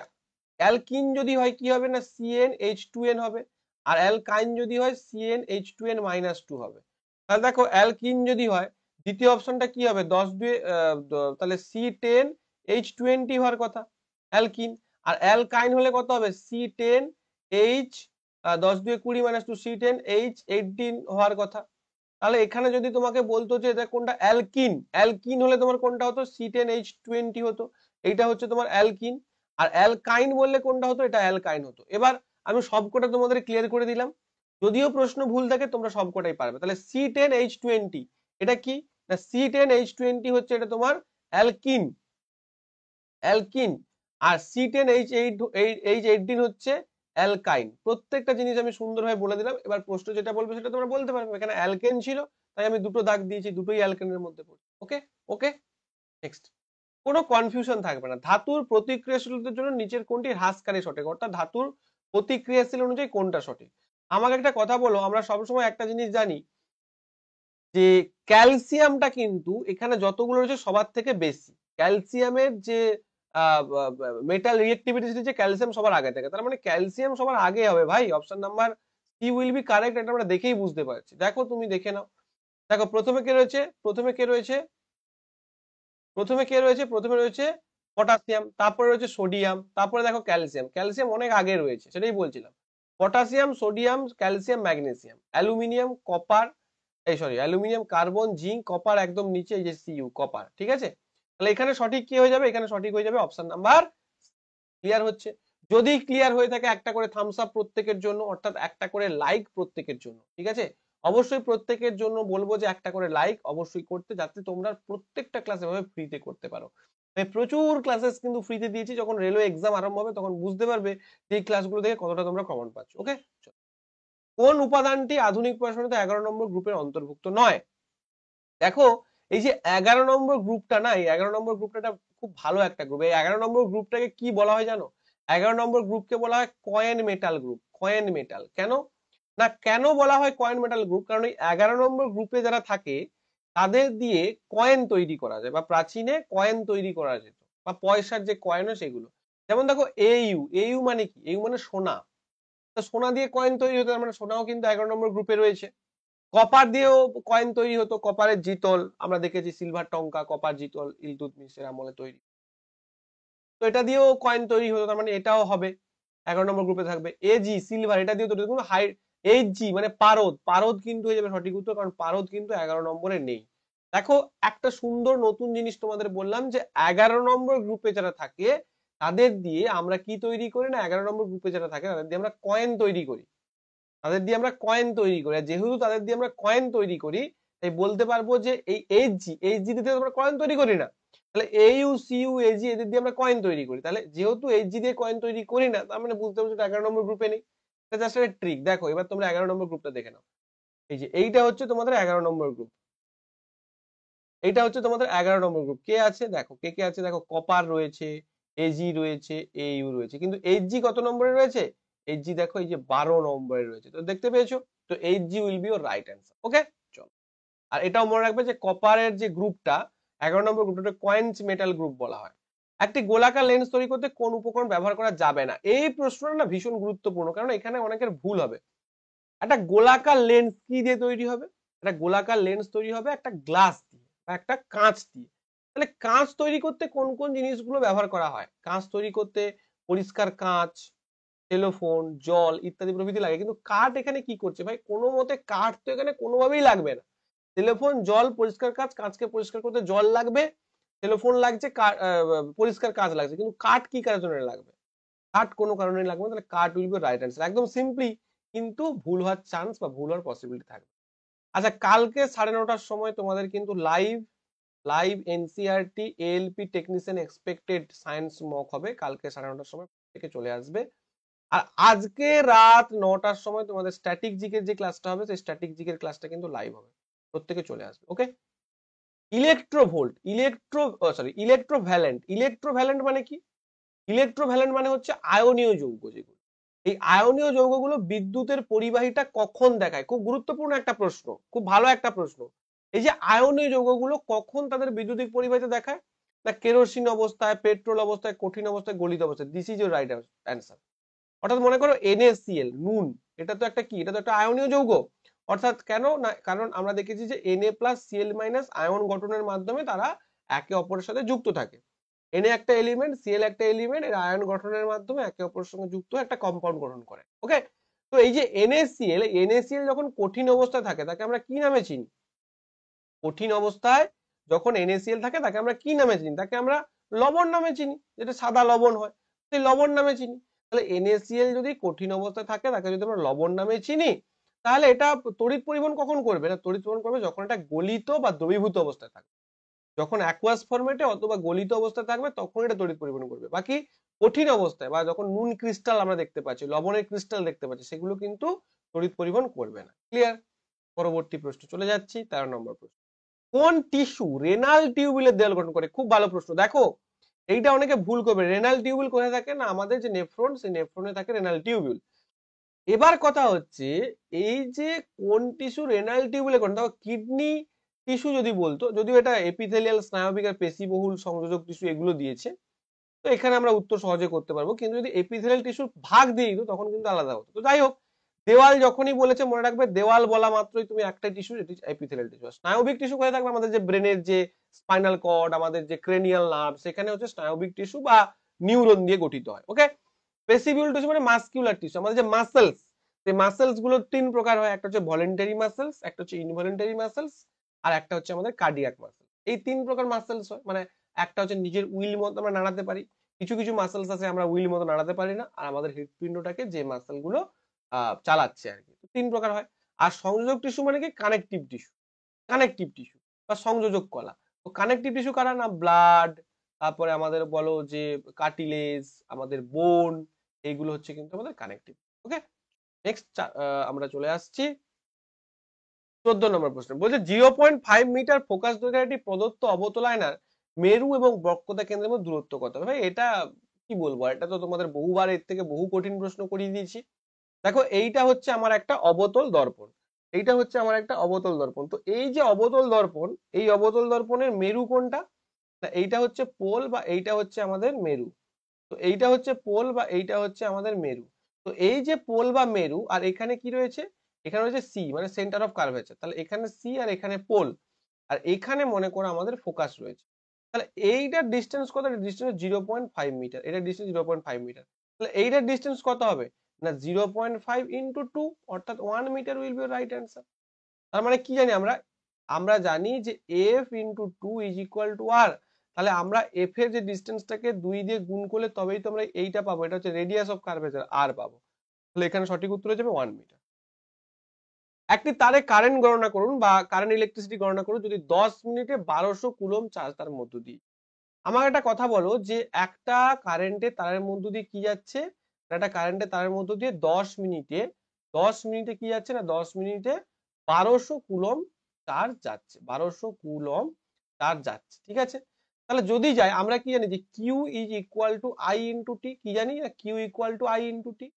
অ্যালকিন যদি হয় কি হবে না, CnH2n হবে, আর অ্যালকাইন যদি হয় CnH2n -2 হবে। তাহলে দেখো অ্যালকিন যদি হয় দ্বিতীয় অপশনটা কি হবে, 10 2 তাহলে C10H20 হওয়ার কথা অ্যালকিন, আর অ্যালকাইন হলে কত হবে, C10H 10 2 20 -2 C10H18 হওয়ার কথা। তাহলে এখানে যদি তোমাকে বলতো যে এটা কোনটা অ্যালকিন, অ্যালকিন হলে তোমার কোনটা হতো, C10H20 হতো, এইটা হচ্ছে তোমার অ্যালকিন। আর অ্যালকাইন বললে কোনটা হতো, এটা অ্যালকাইন হতো। এবার আমি সবকটা তোমাদের ক্লিয়ার করে দিলাম, যদিও প্রশ্ন ভুল থাকে তোমরা সবকটাই পারবে। তাহলে C10H20 এটা কি না, C10H20 হচ্ছে এটা তোমার অ্যালকিন, অ্যালকিন, আর C10H18 হচ্ছে অ্যালকাইন। প্রত্যেকটা জিনিস আমি সুন্দরভাবে বলে দিলাম, এবার প্রশ্ন যেটা বলবে সেটা তোমরা বলতে পারবে। এখানে অ্যালকেন ছিল তাই আমি দুটো দাগ দিয়েছি, দুটোই অ্যালকেনের মধ্যে পড়ে। ওকে, ওকে, নেক্সট। কোনো কনফিউশন থাকবে না, ধাতুর প্রতিক্রিয়াশীলতার জন্য নিচের কোনটি হ্রাসকারী সঠিক, অর্থাৎ ধাতুর প্রতিক্রিয়াশীল অনুযায়ী কোনটা সঠিক। আমাকে একটা কথা বলো, আমরা সবসময় একটা জিনিস জানি যে ক্যালসিয়ামটা কিন্তু এখানে যতগুলো রয়েছে সবার থেকে বেশি, ক্যালসিয়ামের যে মেটাল রিঅ্যাক্টিভিটি যে ক্যালসিয়াম সবার আগে থাকে, তার মানে ক্যালসিয়াম সবার আগে হবে ভাই, option number C will be correct, এটা আমরা দেখেই বুঝতে পারছি। দেখো তুমি দেখে নাও, দেখো প্রথমে কে রয়েছে, প্রথমে কে রয়েছে, প্রথমে কে রয়েছে, প্রথমে রয়েছে পটাশিয়াম, তারপরে রয়েছে সোডিয়াম, তারপরে দেখো ক্যালসিয়াম, ক্যালসিয়াম অনেক আগে রয়েছে, সেটাই বলছিলাম। Potassium, sodium, calcium, magnesium, aluminium, copper, এই sorry aluminium, carbon, zinc, copper একদম নিচে, এই যে সিইউ কপার, ঠিক আছে? তাহলে এখানে সঠিক কি হয়ে যাবে, এখানে সঠিক হয়ে যাবে অপশন নাম্বার। ক্লিয়ার হচ্ছে? যদি ক্লিয়ার হয়ে থাকে একটা করে থামস আপ প্রত্যেকের জন্য, অর্থাৎ একটা করে লাইক প্রত্যেকের জন্য, ঠিক আছে? অবশ্যই প্রত্যেকের জন্য বলবো যে একটা করে লাইক অবশ্যই করতে, যাতে তোমরা প্রত্যেকটা ক্লাস এভাবে ফ্রিতে করতে পারো। আমি প্রচুর ক্লাসেস কিন্তু ফ্রিতে দিয়েছি, যখন রেলওয়ে এক্সাম আরম্ভ হবে তখন বুঝতে পারবে যে এই ক্লাসগুলো দেখে কতটা তোমরা কমন পাচ্ছ। ওকে, কোন উপাদানটি আধুনিক পড়াশোনাতে 11 নম্বর গ্রুপের অন্তর্ভুক্ত নয়? দেখো এই যে 11 নম্বর গ্রুপটা না, এই 11 নম্বর গ্রুপটা খুব ভালো একটা গ্রুপ। এই 11 নম্বর গ্রুপটাকে কি বলা হয় জানো? 11 নম্বর গ্রুপকে বলা হয় coin metal group. Coin metal কেন না, কেন বলা হয় কয়েন মেটাল গ্রুপ? কারণ এই 11 নম্বর গ্রুপে যারা থাকে তাদের দিয়ে কয়েন তৈরি করা যায়, বা প্রাচীনে কয়েন তৈরি করা যেত, বা পয়সার যে কয়েন হয় সেগুলো। যেমন দেখো এইউ, এইউ মানে কি? এইউ মানে সোনা। তো সোনা দিয়ে কয়েন তৈরি হতো, মানে সোনাও কিন্তু 11 নম্বর গ্রুপে রয়েছে। কপার দিয়েও কয়েন তৈরি হতো, কপারের জিতল আমরা দেখেছি, সিলভার টঙ্কা, কপার জিতল ইলতুৎমিশের আমলে তৈরি। তো এটা দিয়েও কয়েন তৈরি হতো, তার মানে এটাও হবে 11 নম্বর গ্রুপে থাকবে। এজি সিলভার, এটা দিয়েও তৈরি হতো। হাই এইচজি মানে পারদ, পারদ কিন্তু হয়ে যাবে সঠিক উত্তর, কারণ পারদ কিন্তু 11 নম্বরে নেই। দেখো একটা সুন্দর নতুন জিনিস তোমাদের বললাম, যে 11 নম্বর গ্রুপে যারা থাকে তাদের দিয়ে আমরা কি তৈরি করি না, 11 নম্বর গ্রুপে যারা থাকে তাদের দিয়ে আমরা কয়েন তৈরি করি। তাদের দিয়ে আমরা কয়েন তৈরি করি, আর যেহেতু তাদের দিয়ে আমরা কয়েন তৈরি করি, তাই বলতে পারবো যে এই এইচজি, এইচজি দিয়ে আমরা কয়েন তৈরি করি না, তাহলে এইউ সিইউ এজি এদের দিয়ে আমরা কয়েন তৈরি করি। তাহলে যেহেতু এইচজি দিয়ে কয়েন তৈরি করি না, তার মানে বুঝতে পারছো 11 নম্বর গ্রুপে নেই। এটা জাস্ট একটা ট্রিক। দেখো এবার তোমরা 11 নম্বর গ্রুপটা দেখে নাও। এই যে এইটা হচ্ছে তোমাদের 11 নম্বর গ্রুপ, এইটা হচ্ছে তোমাদের 11 নম্বর গ্রুপ। কে আছে দেখো, কে কে আছে দেখো, কপার রয়েছে, এজি রয়েছে, এইউ রয়েছে, কিন্তু এইচজি কত নম্বরে রয়েছে? এইচজি দেখো এই যে 12 নম্বরে রয়েছে। তো দেখতে পেয়েছো, তো HG will be your right answer. Okay, চলো। আর এটাও মনে রাখবে যে কপারের যে গ্রুপটা 11 নম্বর গ্রুপটা কোয়েন্স মেটাল গ্রুপ বলা হয়। একটি গোলাকার লেন্স তৈরি করতে কোন উপকরণ ব্যবহার করা যাবে না? এই প্রশ্নটা না ভীষণ গুরুত্বপূর্ণ, কারণ এখানে অনেকের ভুল হবে। একটা গোলাকার লেন্স কি দিয়ে তৈরি হবে? একটা গোলাকার লেন্স তৈরি হবে একটা গ্লাস দিয়ে বা একটা কাঁচ দিয়ে। তাহলে কাঁচ তৈরি করতে কোন কোন জিনিসগুলো ব্যবহার করা হয়? কাঁচ তৈরি করতে পরিষ্কার কাঁচ, টেলিফোন, জল ইত্যাদি প্রভৃতি লাগে। কিন্তু কাঠ এখানে কি করছে ভাই? কোনো মতে কাঠ তো এখানে কোনোভাবেই লাগবে না। টেলিফোন, জল, পরিষ্কার কাঁচ, কাঁচকে পরিষ্কার করতে জল লাগবে, টেলিফোন লাগছে, পরিষ্কার কাঁচ লাগছে, কিন্তু কাঠ কি কারণে লাগবে? কাঠ কোনো কারণে লাগবে না। তাহলে কাঠ উইল বি রাইট অ্যান্সার, একদম সিম্পলি, কিন্তু ভুল হওয়ার চান্স বা ভুল হওয়ার পসিবিলিটি থাকবে। আচ্ছা, কালকে 9:30টার সময় তোমাদের কিন্তু live live NCERT ALP technician expected science mock হবে। কালকে 9:30টার সময় থেকে চলে আসবে। আর আজকে রাত 9টার সময় তোমাদের স্ট্যাটিক জিকের যে ক্লাসটা হবে, সেই স্ট্যাটিক জিকের ক্লাসটা কিন্তু লাইভ হবে। প্রত্যেকে চলে আসবে। ওকে। Electronvolt, electrovalent. ইলেকট্রোভ্যালেন্ট মানে কি? ইলেকট্রোভ্যালেন্ট মানে হচ্ছে আয়নীয় যৌগ যেগুলো। এই আয়নীয় যৌগগুলো বিদ্যুতের পরিবাহিতা কখন দেখায়? খুব গুরুত্বপূর্ণ একটা প্রশ্ন, খুব ভালো একটা প্রশ্ন। এই যে আয়নীয় যৌগগুলো কখন তাদের বিদ্যুতিক পরিবাহিতা দেখায়? না কেরোসিন অবস্থায়, পেট্রোল অবস্থায়, কঠিন অবস্থায়, গলিত অবস্থায়। This is your right answer. অর্থাৎ মনে করো NaCl, নুন, এটা তো একটা কি? এটা তো একটা আয়নীয় যৌগ। অর্থাৎ কেন না, কারণ আমরা দেখেছি যে Na+Cl- আয়ন গঠনের মাধ্যমে তারা একে অপরের সাথে যুক্ত থাকে। Na একটা এলিমেন্ট, Cl একটা এলিমেন্ট, এর আয়ন গঠনের মাধ্যমে একে অপরের সঙ্গে যুক্ত হয়ে একটা কম্পাউন্ড গঠন করে। ওকে। তো এই যে NaCl যখন কঠিন অবস্থায় থাকে তাকে আমরা কি নামে চিনি? কঠিন অবস্থায় যখন NaCl থাকে তাকে আমরা কি নামে চিনি? তাকে আমরা লবণ নামে চিনি, যেটা সাদা লবণ হয়, সেই লবণ নামে চিনি। তাহলে NaCl যদি কঠিন অবস্থায় থাকে তাকে যদি আমরা লবণ নামে চিনি, তাহলে এটা তড়িৎ পরিবহন কখন করবে? না তড়িৎ পরিবহন করবে যখন এটা গলিত বা দ্রবীভূত অবস্থায় থাকবে। যখন অ্যাকুয়াস ফরম্যাটে অথবা গলিত অবস্থায় থাকবে তখন এটা তড়িৎ পরিবহন করবে। বাকি কঠিন অবস্থায় বা যখন নুন ক্রিস্টাল আমরা দেখতে পাচ্ছি, লবণের ক্রিস্টাল দেখতে পাচ্ছি, সেগুলো কিন্তু তড়িৎ পরিবহন করবে না। ক্লিয়ার? পরবর্তী প্রশ্ন চলে যাচ্ছি, 13 নম্বর প্রশ্ন। কোন টিস্যু রেনাল টিউবুলের দেয়াল গঠন করে? খুব ভালো প্রশ্ন। দেখো এইটা অনেকে ভুল করবে। রেনাল টিউবুল কোথায় থাকে? না আমাদের যে নেফ্রন, সেই নেফ্রনে থাকে রেনাল টিউবুল। এবার কথা হচ্ছে এই যে কোন টিস্যু রেনাল টিউবুলে গঠন, দেখো কিডনি টিস্যু যদি বলতো, যদিও এটা এপিথেলিয়াল, স্নায়বিক আর পেশিবহুল সংযোজক টিস্যু এগুলো দিয়েছে, তো এখানে আমরা উত্তর সহজে করতে পারবো। কিন্তু যদি এপিথেলিয়াল টিস্যুর ভাগ দিয়ে দিত তখন কিন্তু আলাদা হতো। তো যাই হোক, দেওয়াল যখনই বলেছে মনে রাখবে, দেওয়াল বলা মাত্রই তুমি একটাই টিস্যু, যেটি এপিথেলিয়াল টিস্যু। স্নায়বিক টিস্যু কোথায় থাকবে? আমাদের যে ব্রেনের যে স্পাইনাল কর্ড, আমাদের যে ক্রেনিয়াল নার্ভ, সেখানে হচ্ছে স্নায়বিক টিস্যু বা নিউরন দিয়ে গঠিত হয়। ওকে। পেসিবিউল টিস্যু মানে মাসকিউলার টিস্যু। আমাদের যে মাসেলস, সেই মাসেলস গুলো 3 প্রকার হয়। একটা হচ্ছে ভলেন্টারি মাসেলস, একটা হচ্ছে ইনভলেন্টারি মাসেলস, আর একটা হচ্ছে আমাদের কার্ডিয়াক মাসেল। এই 3 প্রকার মাসেলস হয়। মানে একটা হচ্ছে নিজের উইল মতো আমরা নাড়াতে পারি, কিছু কিছু মাসেলস আছে আমরা উইল মতো নাড়াতে পারি না, আর আমাদের হৃৎপিণ্ডটাকে যে মাসেল গুলো চালাচ্ছে আর কি। 3 প্রকার হয়। আর সংযোজক টিস্যু মানে কি? কানেকটিভ টিস্যু, কানেকটিভ টিস্যু বা সংযোজক কলা। তো কানেকটিভ টিস্যু কারা? না ব্লাড, তারপরে আমাদের বলো যে কার্টিলেজ, আমাদের বোন, এইগুলো হচ্ছে কিন্তু আমাদের কানেকটিভ। ওকে। নেক্সট আমরা চলে আসছি 14 নম্বর প্রশ্ন। বলছে 0.5 মিটার ফোকাস দৈর্ঘ্যের একটি প্রদত্ত অবতল আয়নার মেরু এবং বক্রতা কেন্দ্রের মধ্যে দূরত্ব কত? ভাই এটা কি বলবো, এটা তো তোমাদের বহুবার এর থেকে বহু কঠিন প্রশ্ন করিয়ে দিয়েছি। দেখো এইটা হচ্ছে আমার একটা অবতল দর্পণ, এইটা হচ্ছে আমার একটা অবতল দর্পণ। তো এই যে অবতল দর্পণ, এই অবতল দর্পণের মেরু কোনটা? না এইটা হচ্ছে পোল বা এইটা হচ্ছে আমাদের মেরু। তো এইটা হচ্ছে পোল বা এইটা হচ্ছে আমাদের মেরু। তো এই যে পোল বা মেরু, আর এখানে কি রয়েছে, এখানে রয়েছে সি মানে সেন্টার অফ কার্ভেচার, তাহলে এখানে সি আর এখানে পোল, আর এখানে মনে করো আমাদের ফোকাস রয়েছে। তাহলে এইটার ডিস্টেন্স কত? ডিস্টেন্স 0.5 মিটার, এটার ডিস্টেন্স 0.5 মিটার। তাহলে এইটার ডিস্টেন্স কত হবে? না 0.5 ইন্টু 2, অর্থাৎ 1 metre will be right answer. তার মানে কি জানি আমরা? আমরা জানি যে F into 2 is equal to R. তাহলে আমরা এফ এর যে ডিস্টেন্সটাকে 2 দিয়ে গুণ করলে তবেই তো আমরা এইটা পাবো, এটা হচ্ছে রেডিয়াস অফ কার্ভেচার আর পাবো। তাহলে এখানে সঠিক উত্তর হয়ে যাবে 1 মিটার। একটি তারে কারেন্ট গণনা করুন বা কারেন্ট ইলেকট্রিসিটি গণনা করুন যদি 10 মিনিটে 1200 কুলম্ব চার্জ তার মধ্য দিয়ে। আমাকে একটা কথা বলো যে একটা কারেন্টে তারের মধ্য দিয়ে কি যাচ্ছে? একটা কারেন্টে তারের মধ্য দিয়ে 10 মিনিটে কি যাচ্ছে? না 10 মিনিটে 1200 কুলম্ব চার্জ যাচ্ছে, 1200 কুলম্ব চার্জ যাচ্ছে, ঠিক আছে। তাহলে যদি যায়, আমরা কি জানি যে Q is equal to I into T, কি জানি না Q equal to I into T,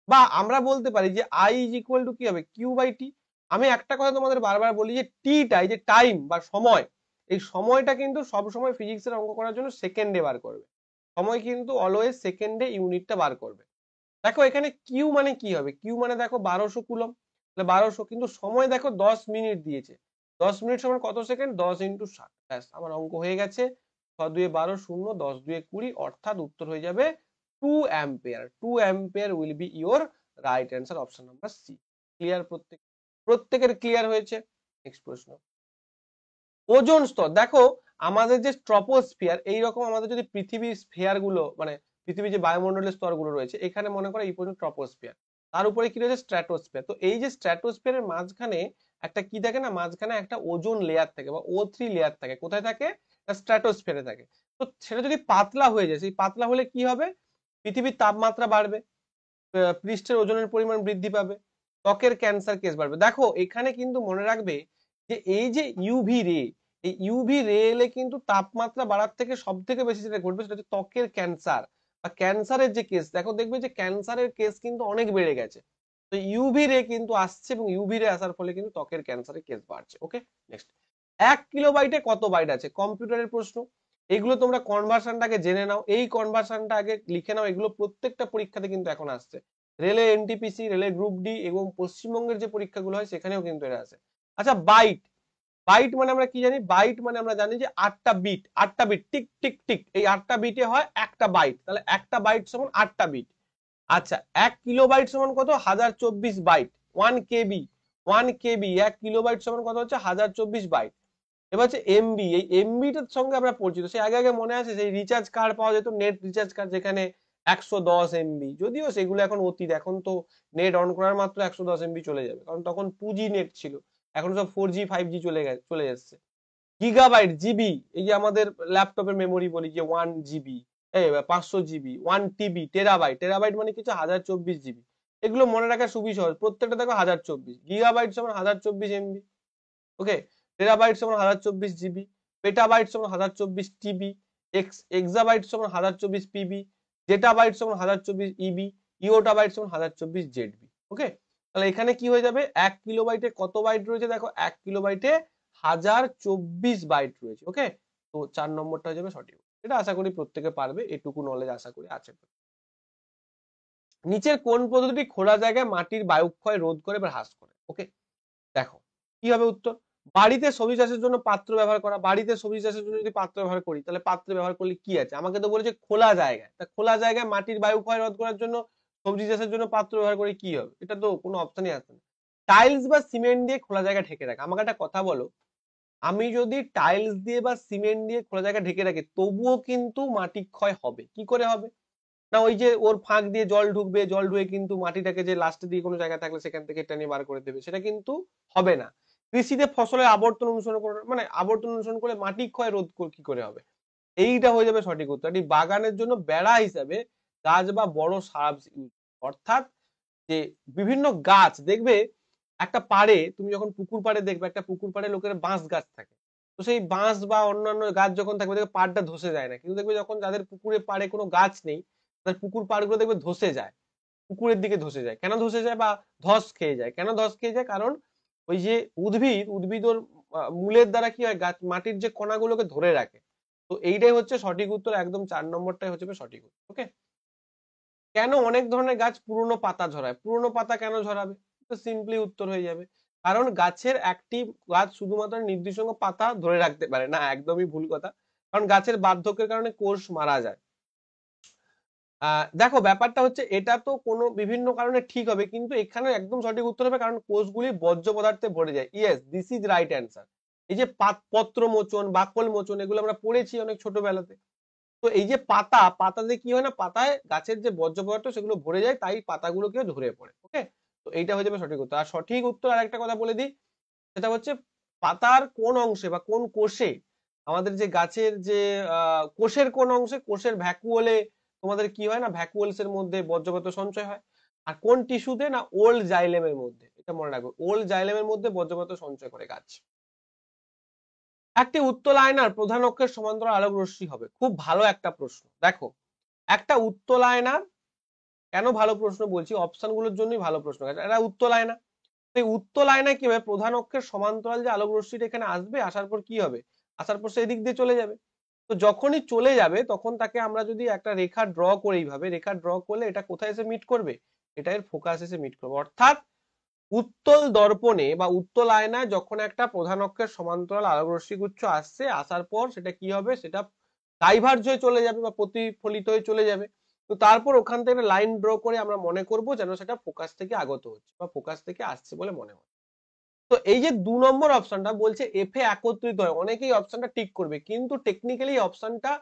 বা আমরা বলতে পারি যে আই ইজ ইকুয়াল টু কি হবে, কিউ বাই টি। আমি একটা কথা তোমাদের বারবার বলি যে টিটা, এই যে টাইম বা সময়, এই সময়টা কিন্তু সব সময় ফিজিক্সের অঙ্ক করার জন্য সেকেন্ডে বার করবে, সময় কিন্তু অলওয়েজ সেকেন্ডে ইউনিটটা বার করবে। দেখো এখানে কিউ মানে কি হবে, কিউ মানে দেখো 1200 কুলম্ব, তাহলে 1200, কিন্তু সময় দেখো 10 মিনিট দিয়েছে, 10 মিনিট সমান কত সেকেন্ড? 10 ইন্টু 60, ব্যাস আমার অঙ্ক হয়ে গেছে। 6 দুয়ে 12, 0, 10 দুয়ে 20, অর্থাৎ উত্তর হয়ে যাবে 2 ampere. 2 ampere will be your right answer, option number C. Clear? প্রত্যেকের ক্লিয়ার হয়েছে? নেক্সট প্রশ্ন। ওজোন স্তর, দেখো আমাদের যে ট্রপোস্ফিয়ার, এইরকম আমাদের যদি পৃথিবীর স্ফিয়ার গুলো মানে পৃথিবীর যে বায়ুমণ্ডলের স্তরগুলো রয়েছে, এখানে মনে করো এই পর্যন্ত ট্রপোস্ফিয়ার, তার উপরে কি রয়েছে? স্ট্র্যাটোস্ফিয়ার। তো এই যে স্ট্র্যাটোস্ফিয়ারের মাঝখানে একটা কি থাকে না, মাঝখানে একটা ওজোন লেয়ার থাকে বা O3 লেয়ার থাকে। কোথায় থাকে? স্ট্র্যাটোস্ফিয়ারে থাকে। তো সেটা যদি পাতলা হয়ে যায়, সেই পাতলা হলে কি হবে? পৃথিবীর তাপমাত্রা বাড়বে, পৃষ্ঠের ওজনের পরিমাণ বৃদ্ধি পাবে, ত্বকের ক্যান্সার কেস বাড়বে। দেখো এখানে কিন্তু মনে রাখবে যে এই যে ইউভি রে, এই ইউভি রে এলে কিন্তু তাপমাত্রা বাড়ার থেকে সব থেকে বেশি যেটা ঘটবে সেটা হচ্ছে ত্বকের ক্যান্সার বা ক্যান্সারের যে কেস। দেখো দেখবে যে ক্যান্সারের কেস কিন্তু অনেক বেড়ে গেছে। তো ইউভি রে কিন্তু আসছে, এবং ইউভি রে আসার ফলে কিন্তু ত্বকের ক্যান্সারের কেস বাড়ছে। ওকে, নেক্সট। 1 কিলোবাইটে কত বাইট আছে? কম্পিউটারের প্রশ্ন। এগুলো তোমরা কনভার্সনটাকে জেনে নাও, এই কনভার্সনটা আগে লিখে নাও, এগুলো প্রত্যেকটা পরীক্ষাতে কিন্তু এখন আসছে। রেলে এনটিপিসি, রেলে গ্রুপ ডি এবং পশ্চিমবঙ্গের যে পরীক্ষাগুলো হয় সেখানেও কিন্তু এরা আছে। আচ্ছা বাইট, বাইট মানে আমরা কি জানি? বাইট মানে আমরা জানি যে 8টা বিট, 8টা বিট, টিক টিক টিক, এই 8টা বিটে হয় একটা বাইট, তাহলে একটা বাইট সমান 8টা বিট। আচ্ছা 1 কিলোবাইট সমান কত? 1024 বাইট। 1 কেবি, 1 কেবি, 1 কিলোবাইট সমান কত হচ্ছে? 1024 বাইট। এবার হচ্ছে এমবি, এই এমবিটার সঙ্গে আমরা পরিচিত, সেই আগে আগে মনে আছে সেই রিচার্জ কার্ড পাওয়া যেত, নেট রিচার্জ কার্ড, যেখানে 110 MB, যদিও সেগুলো এখন অতীত, এখন তো নেট অন করার মাত্র 110 MB চলে যাবে, কারণ তখন 2G নেট ছিল, এখন সব 4G 5G চলে এসছে। গিগাবাইট, জিবি, এই যে আমাদের ল্যাপটপের মেমোরি বলি যে 1 GB, 500 GB, 1 TB, terabyte, terabyte মানে কিছু 1024 GB। এগুলো মনে রাখা খুবই সহজ, প্রত্যেকটা দেখো 1024। গিগাবাইট সমান 1024 MB। ওকে, টেরাবাইট সমান 1024 GB, পেটাবাইট সমান 1024 TB, এক্সাবাইট সমান 1024 PB, জেটাবাইট সমান 1024 EB, ইওটাবাইট সমান 1024 ZB। ওকে, তাহলে এখানে কি হয়ে যাবে? 1 কিলোবাইটে কত বাইট রয়েছে? দেখো 1 কিলোবাইটে 1024 বাইট রয়েছে। ওকে, তো 4 নম্বরটা হয়ে যাবে সঠিক। এটা আশা করি প্রত্যেকে পারবে, এটুকু নলেজ আশা করি আছে। নিচের কোন পদ্ধতিটি খোলা জায়গায় মাটির বায়ুক্ষয় রোধ করে বা হ্রাস করে? ওকে, দেখো কি হবে উত্তর। বাড়িতে সবজি চাষের জন্য পাত্র ব্যবহার করা, বাড়িতে সবজি চাষের জন্য যদি পাত্র ব্যবহার করি, তাহলে পাত্র ব্যবহার করলে কি আছে? আমাকে তো বলেছে খোলা জায়গায়, তা খোলা জায়গায় মাটির বায়ু ক্ষয় রোধ করার জন্য সবজি চাষের জন্য পাত্র ব্যবহার করে কি হবে? এটা তো কোনো অপশনই আসবে না। টাইলস বা সিমেন্ট দিয়ে খোলা জায়গা ঢেকে রাখা, আমাকে একটা কথা বলো, আমি যদি টাইলস দিয়ে বা সিমেন্ট দিয়ে খোলা জায়গা ঢেকে রাখি তবুও কিন্তু মাটি ক্ষয় হবে। কি করে হবে? না ওই যে ওর ফাঁক দিয়ে জল ঢুকবে, জল ঢুকে কিন্তু মাটিটাকে যে লাস্টে দিয়ে কোনো জায়গা থাকলে সেখান থেকে টেনে বার করে দেবে, সেটা কিন্তু হবে না। কৃষিতে ফসলের আবর্তন অনুসরণ করে, মানে আবর্তন অনুসরণ করে মাটি ক্ষয় রোধ কি করে হবে? এইটা হয়ে যাবে সঠিক উত্তর। এটি বাগানের জন্য বেড়া হিসাবে গাছ বা বড় সারাবস ইউজ, অর্থাৎ যে বিভিন্ন গাছ দেখবে একটা পাড়ে, তুমি যখন পুকুর পাড়ে দেখবে একটা পুকুর পাড়ে লোকের বাঁশ গাছ থাকে, তো সেই বাঁশ বা অন্যান্য গাছ যখন থাকবে দেখবে পাড়টা ধসে যায় না, কিন্তু দেখবে যখন যাদের পুকুরে পাড়ে কোনো গাছ নেই পুকুর পাড়গুলো দেখবে ধসে যায়, পুকুরের দিকে ধসে যায়। কেন ধসে যায় বা ধস খেয়ে যায়? কেন ধস খেয়ে যায়? কারণ ওই যে উদ্ভিদ ওর মূলের দ্বারা কি হয়, গাছ মাটির যে কণাগুলোকে ধরে রাখে। তো এইটাই হচ্ছে সঠিক উত্তর, একদম 4 নম্বরটাই হচ্ছে সঠিক উত্তর। ওকে। কেন অনেক ধরনের গাছ পুরনো পাতা ঝরায়? পুরনো পাতা কেন ঝরাবে? তো সিম্পলি উত্তর হয়ে যাবে, কারণ গাছের একটি গাছ শুধুমাত্র নির্দিষ্ট পাতা ধরে রাখতে পারে না। একদমই ভুল কথা, কারণ গাছের বার্ধক্যের কারণে কোষ মারা যায়। দেখো ব্যাপারটা হচ্ছে, এটা তো কোনো বিভিন্ন কারণে ঠিক হবে, কিন্তু এখানে একদম সঠিক উত্তর হবে, কারণ কোষগুলি বর্জ্য পদার্থে ভরে যায়। Yes, this is right answer. এই যে পত্র মোচন, বাকল মোচন, এগুলো আমরা পড়েছি অনেক ছোটবেলাতে। তো এই যে পাতাতে কি হয় না, পাতায় গাছের যে বর্জ্য পদার্থ সেগুলো ভরে যায়, তাই পাতাগুলোকে ঝরে পড়ে। ওকে, তো এইটা হয়ে যাবে সঠিক উত্তর। আর সঠিক উত্তর আর একটা কথা বলে দিই, সেটা হচ্ছে পাতার কোন অংশে বা কোন কোষে, আমাদের যে গাছের যে কোষের কোন অংশে, কোষের ভ্যাকুওলে তোমাদের কি হয় না, ভ্যাকুওলস এর মধ্যে বর্জ্য পদার্থ সঞ্চয় হয়। আর কোন টিস্যুতে না, ওল্ড জাইলেমের মধ্যে। এটা মনে রাখবে, ওল্ড জাইলেমের মধ্যে বর্জ্য পদার্থ সঞ্চয় করে গাছ। একটি উত্তল আয়নার প্রধান অক্ষের সমান্তরাল আলোক রশ্মি হবে? খুব ভালো একটা প্রশ্ন। দেখো, একটা উত্তল আয়নার, কেন ভালো প্রশ্ন বলছি, অপশন গুলোর জন্যই ভালো প্রশ্ন। এটা উত্তল আয়না, এই উত্তল আয়নায় কি হবে, প্রধান অক্ষের সমান্তরাল যে আলোক রশ্মিটা এখানে আসবে, আসার পর কি হবে, আসার পর সে এদিক দিয়ে চলে যাবে। তো যখনই চলে যাবে তখন তাকে আমরা যদি একটা রেখা ড্র করি, এইভাবে রেখা ড্র করলে এটা কোথায় এসে মিট করবে, এটা এর ফোকাস এসে মিট করবে। অর্থাৎ উত্তল দর্পণে বা উত্তল আয়নায় যখন একটা প্রধান অক্ষের সমান্তরাল আলোক রশ্মি গুচ্ছ আসছে, আসার পর সেটা কি হবে, সেটা ডাইভার্জ হয়ে চলে যাবে বা প্রতিফলিত হয়ে চলে যাবে। তো তারপর ওখান থেকে লাইন ড্র করে আমরা মনে করব যেন সেটা ফোকাস থেকে আগত হচ্ছে বা ফোকাস থেকে আসছে বলে মনে হয়। তো এই যে 2 নম্বর অপশনটা বলছে এফ এ একত্রিত হয়, অনেকেই অপশনটা ঠিক করবে, কিন্তু টেকনিক্যালি অপশনটা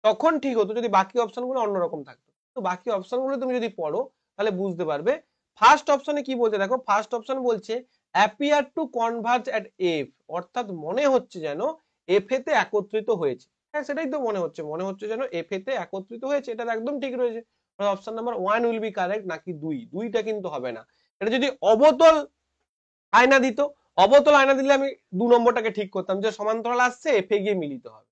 তখন ঠিক হতো যদি বাকি অপশনগুলো অন্যরকম থাকতো। তো বাকি অপশনগুলো তুমি যদি পড়ো তাহলে বুঝতে পারবে। ফার্স্ট অপশনে কি বলছে দেখো, ফার্স্ট অপশন বলছে appear to converge at F, অর্থাৎ মনে হচ্ছে যেন এফ এতে একত্রিত হয়েছে। হ্যাঁ, সেটাই তো মনে হচ্ছে যেন এফ এতে একত্রিত হয়েছে, এটা একদম ঠিক রয়েছে। Option number 1 will be correct, নাকি 2? 2টা কিন্তু হবে না। এটা যদি অবতল আয়না দিত, অবতল আয়না দিলে আমি 2 নম্বরটাকে ঠিক করতাম, যে সমান্তরাল আসছে, এফে গিয়ে মিলিত হবে,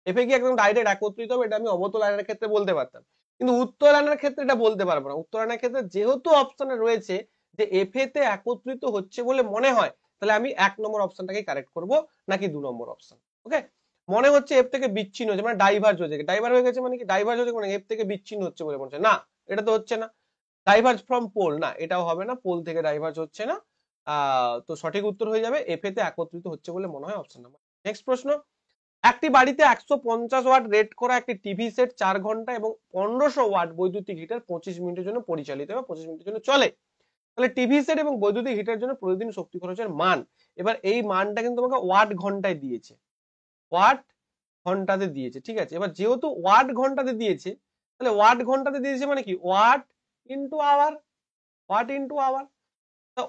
এফে গিয়ে একদম ডাইরেক্ট একত্রিত হবে, এটা আমি অবতল আয়নার ক্ষেত্রে বলতে পারতাম। কিন্তু উত্তল আয়নার ক্ষেত্রে এটা বলতে পারবো না। উত্তল আয়নার ক্ষেত্রে যেহেতু অপশনে রয়েছে যে এফে তে একত্রিত হচ্ছে বলে মনে হয়, তাহলে আমি 1 নম্বর অপশনটাকে কারেক্ট করব, নাকি 2 নম্বর অপশন। ওকে, মনে হচ্ছে এফ থেকে বিচ্ছিন্ন হচ্ছে, মানে ডাইভার্জ হয়ে গেছে। ডাইভার্জ হয়ে গেছে মানে কি, ডাইভার্জ হয়ে মানে এফ থেকে বিচ্ছিন্ন হচ্ছে বলে মনে হচ্ছে না, এটা তো হচ্ছে না। ডাইভার্জ ফ্রম পোল, না এটাও হবে না, পোল থেকে ডাইভার্জ হচ্ছে না। তো সঠিক উত্তর হয়ে যাবে এফ তে একত্রিত হচ্ছে বলে মনে হয়, অপশন নাম্বার। নেক্সট প্রশ্ন, একটি বাড়িতে 150 ওয়াট রেট করা একটি টিভি সেট 4 ঘন্টা এবং 1500 ওয়াট বৈদ্যুতিক হিটার 25 মিনিটের জন্য পরিচালিত বা 25 মিনিটের জন্য চলে, তাহলে টিভি সেট এবং বৈদ্যুতিক হিটার জন্য প্রতিদিন শক্তি খরচের মান। এবার এই মানটা কিন্তু তোমাকে ওয়াট ঘন্টায় দিয়েছে, ওয়াট ঘন্টাতে দিয়েছে, ঠিক আছে। এবার যেহেতু ওয়াট ঘন্টাতে দিয়েছে, তাহলে ওয়াট ঘন্টাতে দিয়েছে মানে কি, watt into hour, watt into hour.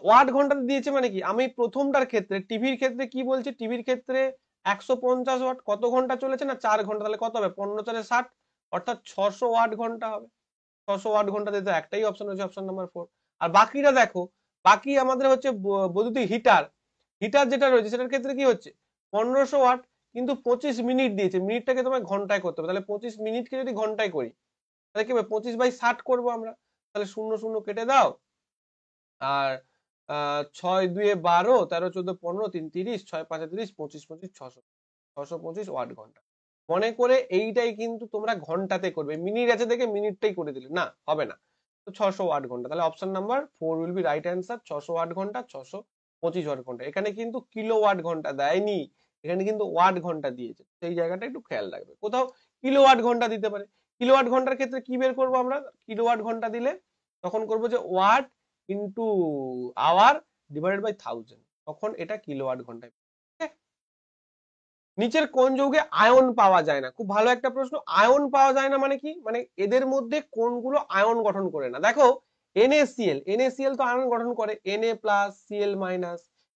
Watt ঘন্টাতে দিয়েছে মানে কি, আমি প্রথমটার ক্ষেত্রে টিভির ক্ষেত্রে কি বলছি, টিভির ক্ষেত্রে 150 ওয়াট কত ঘন্টা চলেছে না, 4 ঘন্টা, তাহলে কত হবে, 15×4 = 60, অর্থাৎ 600 ওয়াট ঘন্টা হবে। 600 ওয়াট ঘন্টা দিতে একটাই অপশন হচ্ছে, অপশন নাম্বার 4। আর বাকিটা দেখো, বাকি আমাদের হচ্ছে বৈদ্যুতিক হিটার, হিটার যেটা রয়েছে সেটার ক্ষেত্রে কি হচ্ছে 1500 ওয়াট, কিন্তু 25 মিনিট দিয়েছে, মিনিটটাকে তোমায় ঘন্টায় করতে হবে। তাহলে 25 মিনিটকে যদি ঘন্টায় করি, তাহলে কি হবে, 25/60 করবো আমরা। তাহলে 0 0 কেটে দাও, আর 6 2 12, 13 14 15 3 30, 6 5 30, 25 25, 625 ওয়াট ঘন্টা। মনে করে এইটাই কিন্তু তোমরা ঘন্টাতে করবে, মিনিট আছে দেখে মিনিটটাই করে দিলে না, হবে না। তো 600 ওয়াট ঘন্টা, তাহলে option number 4 will be right answer. 600 watt ঘন্টা, 625 ওয়াট ঘন্টা। এখানে কিন্তু কিলো ওয়াট ঘন্টা দেয়নি, এখানে কিন্তু ওয়াট ঘন্টা দিয়েছে, সেই জায়গাটা একটু খেয়াল রাখবে। কোথাও কিলো ওয়াট ঘন্টা দিতে পারে। কিলো ওয়াট ঘন্টার ক্ষেত্রে কি বের করবো আমরা, কিলো ওয়াট ঘন্টা দিলে তখন করবো যে watt into hour divided by 1000, তখন এটা কিলোওয়াট ঘন্টায়। নিচের কোন যৌগে আয়ন পাওয়া যায় না? খুব ভালো একটা প্রশ্ন। আয়ন পাওয়া যায় না মানে কি, মানে এদের মধ্যে কোনগুলো আয়ন গঠন করে না। দেখো NaCl, NaCl তো আয়ন গঠন করে, Na+Cl-,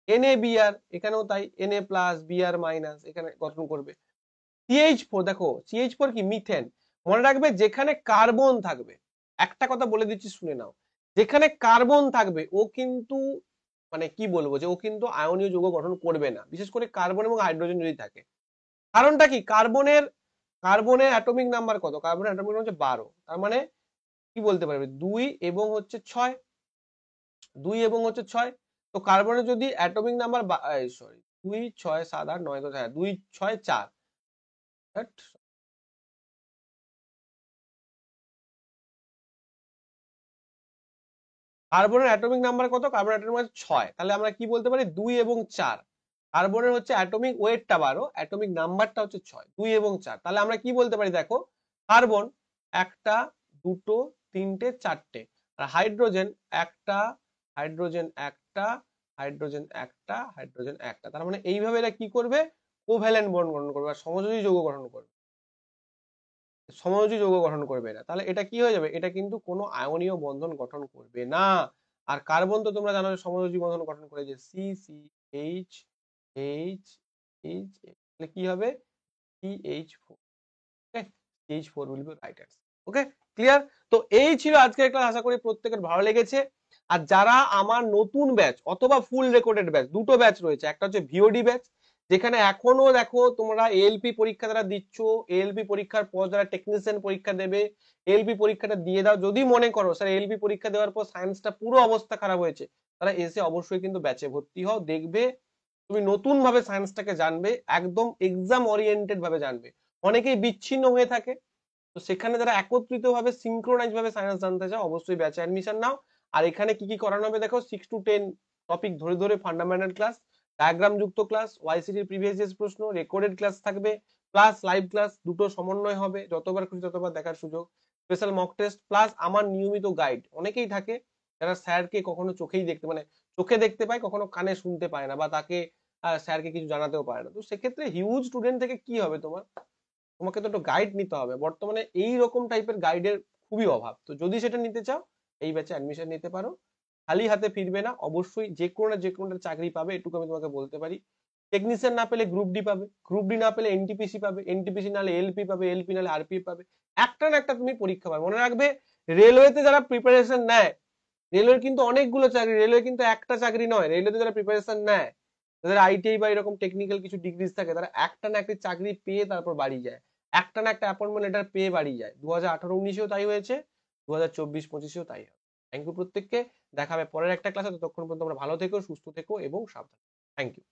NaBr, এখানেও তাই, Na+Br- এখানে গঠন করবে। CH4, দেখো CH4 কি, মিথেন। মনে রাখবে যেখানে কার্বন থাকবে, একটা কথা বলে দিচ্ছি শুনে নাও, যেখানে কার্বন থাকবে ও কিন্তু, মানে কি বলবো, যে ও কিন্তু আয়নীয় যৌগ গঠন করবে না, বিশেষ করে কার্বন এবং হাইড্রোজেন যদি থাকে। কারণটা কি, কার্বনের অ্যাটমিক নাম্বার কত, কার্বনের অ্যাটমিক নাম্বার হচ্ছে 12, তার মানে কি বলতে পারবে 2 এবং হচ্ছে 6, 2 এবং হচ্ছে 6। তো কার্বনের যদি অ্যাটমিক নাম্বার সরি 2 6 7 8 9 10, হ্যাঁ 2 6 4। কার্বনের অ্যাটমিক নাম্বার কত? কার্বনের অ্যাটমিক নাম্বার 6, তাহলে আমরা কি বলতে পারি 2 এবং 4। কার্বনের হচ্ছে অ্যাটমিক ওয়েটটা 12, অ্যাটমিক নাম্বারটা হচ্ছে 6, 2 এবং 4। তাহলে আমরা কি বলতে পারি দেখো, কার্বন একটা, দুটো, তিনটে, চারটে, আর হাইড্রোজেন একটা, হাইড্রোজেন একটা, হাইড্রোজেন একটা, হাইড্রোজেন একটা। তার মানে এইভাবে এরা কি করবে, কোভ্যালেন্ট বন্ড গঠন করবে আর সমযোজী যৌগ গঠন করবে, সমযোজী যৌগ গঠন করবে না। তাহলে এটা কি হয়ে যাবে, এটা কিন্তু কোনো আয়নীয় বন্ধন গঠন করবে না। আর কার্বন তো তোমরা জানো সমযোজী বন্ধন গঠন করে, যে C C H H H, তাহলে কি হবে CH4। Okay, CH4 will be right answer. Okay, clear? তো এই ছিল আজকের ক্লাস, আশা করি প্রত্যেকের ভালো লেগেছে। আর যারা আমার নতুন ব্যাচ অথবা ফুল রেকর্ডেড ব্যাচ, দুটো ব্যাচ রয়েছে, একটা হচ্ছে ভিওডি ব্যাচ, যেখানে এখনো দেখো তোমরা এএলপি পরীক্ষা যারা দিচ্ছ, এএলপি পরীক্ষার পর যারা টেকনিশিয়ান পরীক্ষা দেবে, এএলপি পরীক্ষাটা দিয়ে দাও। যদি মনে করো স্যার এএলপি পরীক্ষা দেওয়ার পর সায়েন্সটা পুরো অবস্থা খারাপ হয়েছে, তারা এসে অবশ্যই কিন্তু ব্যাচে ভর্তি হও। দেখবে তুমি নতুন ভাবে সায়েন্সটাকে জানবে, একদম এক্সাম ওরিয়েন্টেড ভাবে জানবে। অনেকেই বিচ্ছিন্ন হয়ে থাকে, তো সেখানে যারা একত্রিত ভাবে সিনক্রোনাইজ ভাবে সায়েন্স জানতে চাও, অবশ্যই ব্যাচে অ্যাডমিশন নাও। আর এখানে কি কি করানো হবে দেখো, 6 to 10 টপিক ধরে ধরে ফান্ডামেন্টাল ক্লাস, ডায়াগ্রাম যুক্ত ক্লাস, ওয়াইসিটির প্রিভিয়াস ইয়ার্স প্রশ্ন, রেকর্ডেড ক্লাস থাকবে, প্লাস লাইভ ক্লাস, দুটো সমন্বয় হবে, যতবার খুশি ততবার দেখার সুযোগ, স্পেশাল মক টেস্ট, প্লাস আমার নিয়মিত গাইড। অনেকেই থাকে যারা স্যারকে কখনো চোখেই দেখতে, মানে চোখে দেখতে পায়, কখনো কানে শুনতে পায় না, বা তাকে স্যারকে কিছু জানাতেও পারে না। তো সেক্ষেত্রে হিউজ স্টুডেন্ট থেকে কি হবে, তোমার তোমাকে তো একটু গাইড নিতে হবে। বর্তমানে এই রকম টাইপের গাইডের খুবই অভাব। তো যদি সেটা নিতে চাও, এই ব্যাচে অ্যাডমিশন নিতে পারো। খালি হাতে ফিরবে না, অবশ্যই যে কোনো না যে কোনো চাকরি পাবে, এটুকু আমি তোমাকে বলতে পারি। টেকনিশিয়ান না পেলে গ্রুপ ডি পাবে, গ্রুপ ডি না পেলে এনটিপিসি পাবে, এনটিপিসি নালে এলপি পাবে, এলপি নালে আরপি পাবে। একটা না একটা তুমি পরীক্ষা পাবে। মনে রাখবে, রেলওয়েতে যারা প্রিপারেশন নেয়, রেলওয়ের কিন্তু অনেকগুলো চাকরি, রেলওয়ে কিন্তু একটা চাকরি নয়। রেলওয়েতে যারা প্রিপারেশন নেয়, যাদের আইটিআই বা এরকম টেকনিক্যাল কিছু ডিগ্রিজ থাকে, তারা একটা না একটা চাকরি পেয়ে তারপর বাড়ি যায়, একটা না একটা অ্যাপয়েন্টমেন্ট লেটার পেয়ে বাড়ি যায়। 2018-19-এও তাই হয়েছে, 2024-25-এও তাই হবে। থ্যাংক ইউ প্রত্যেককে, দেখা হবে পরের একটা ক্লাসে। ততক্ষণ পর্যন্ত তোমরা ভালো থেকো, সুস্থ থেকো এবং সাবধান। Thank you.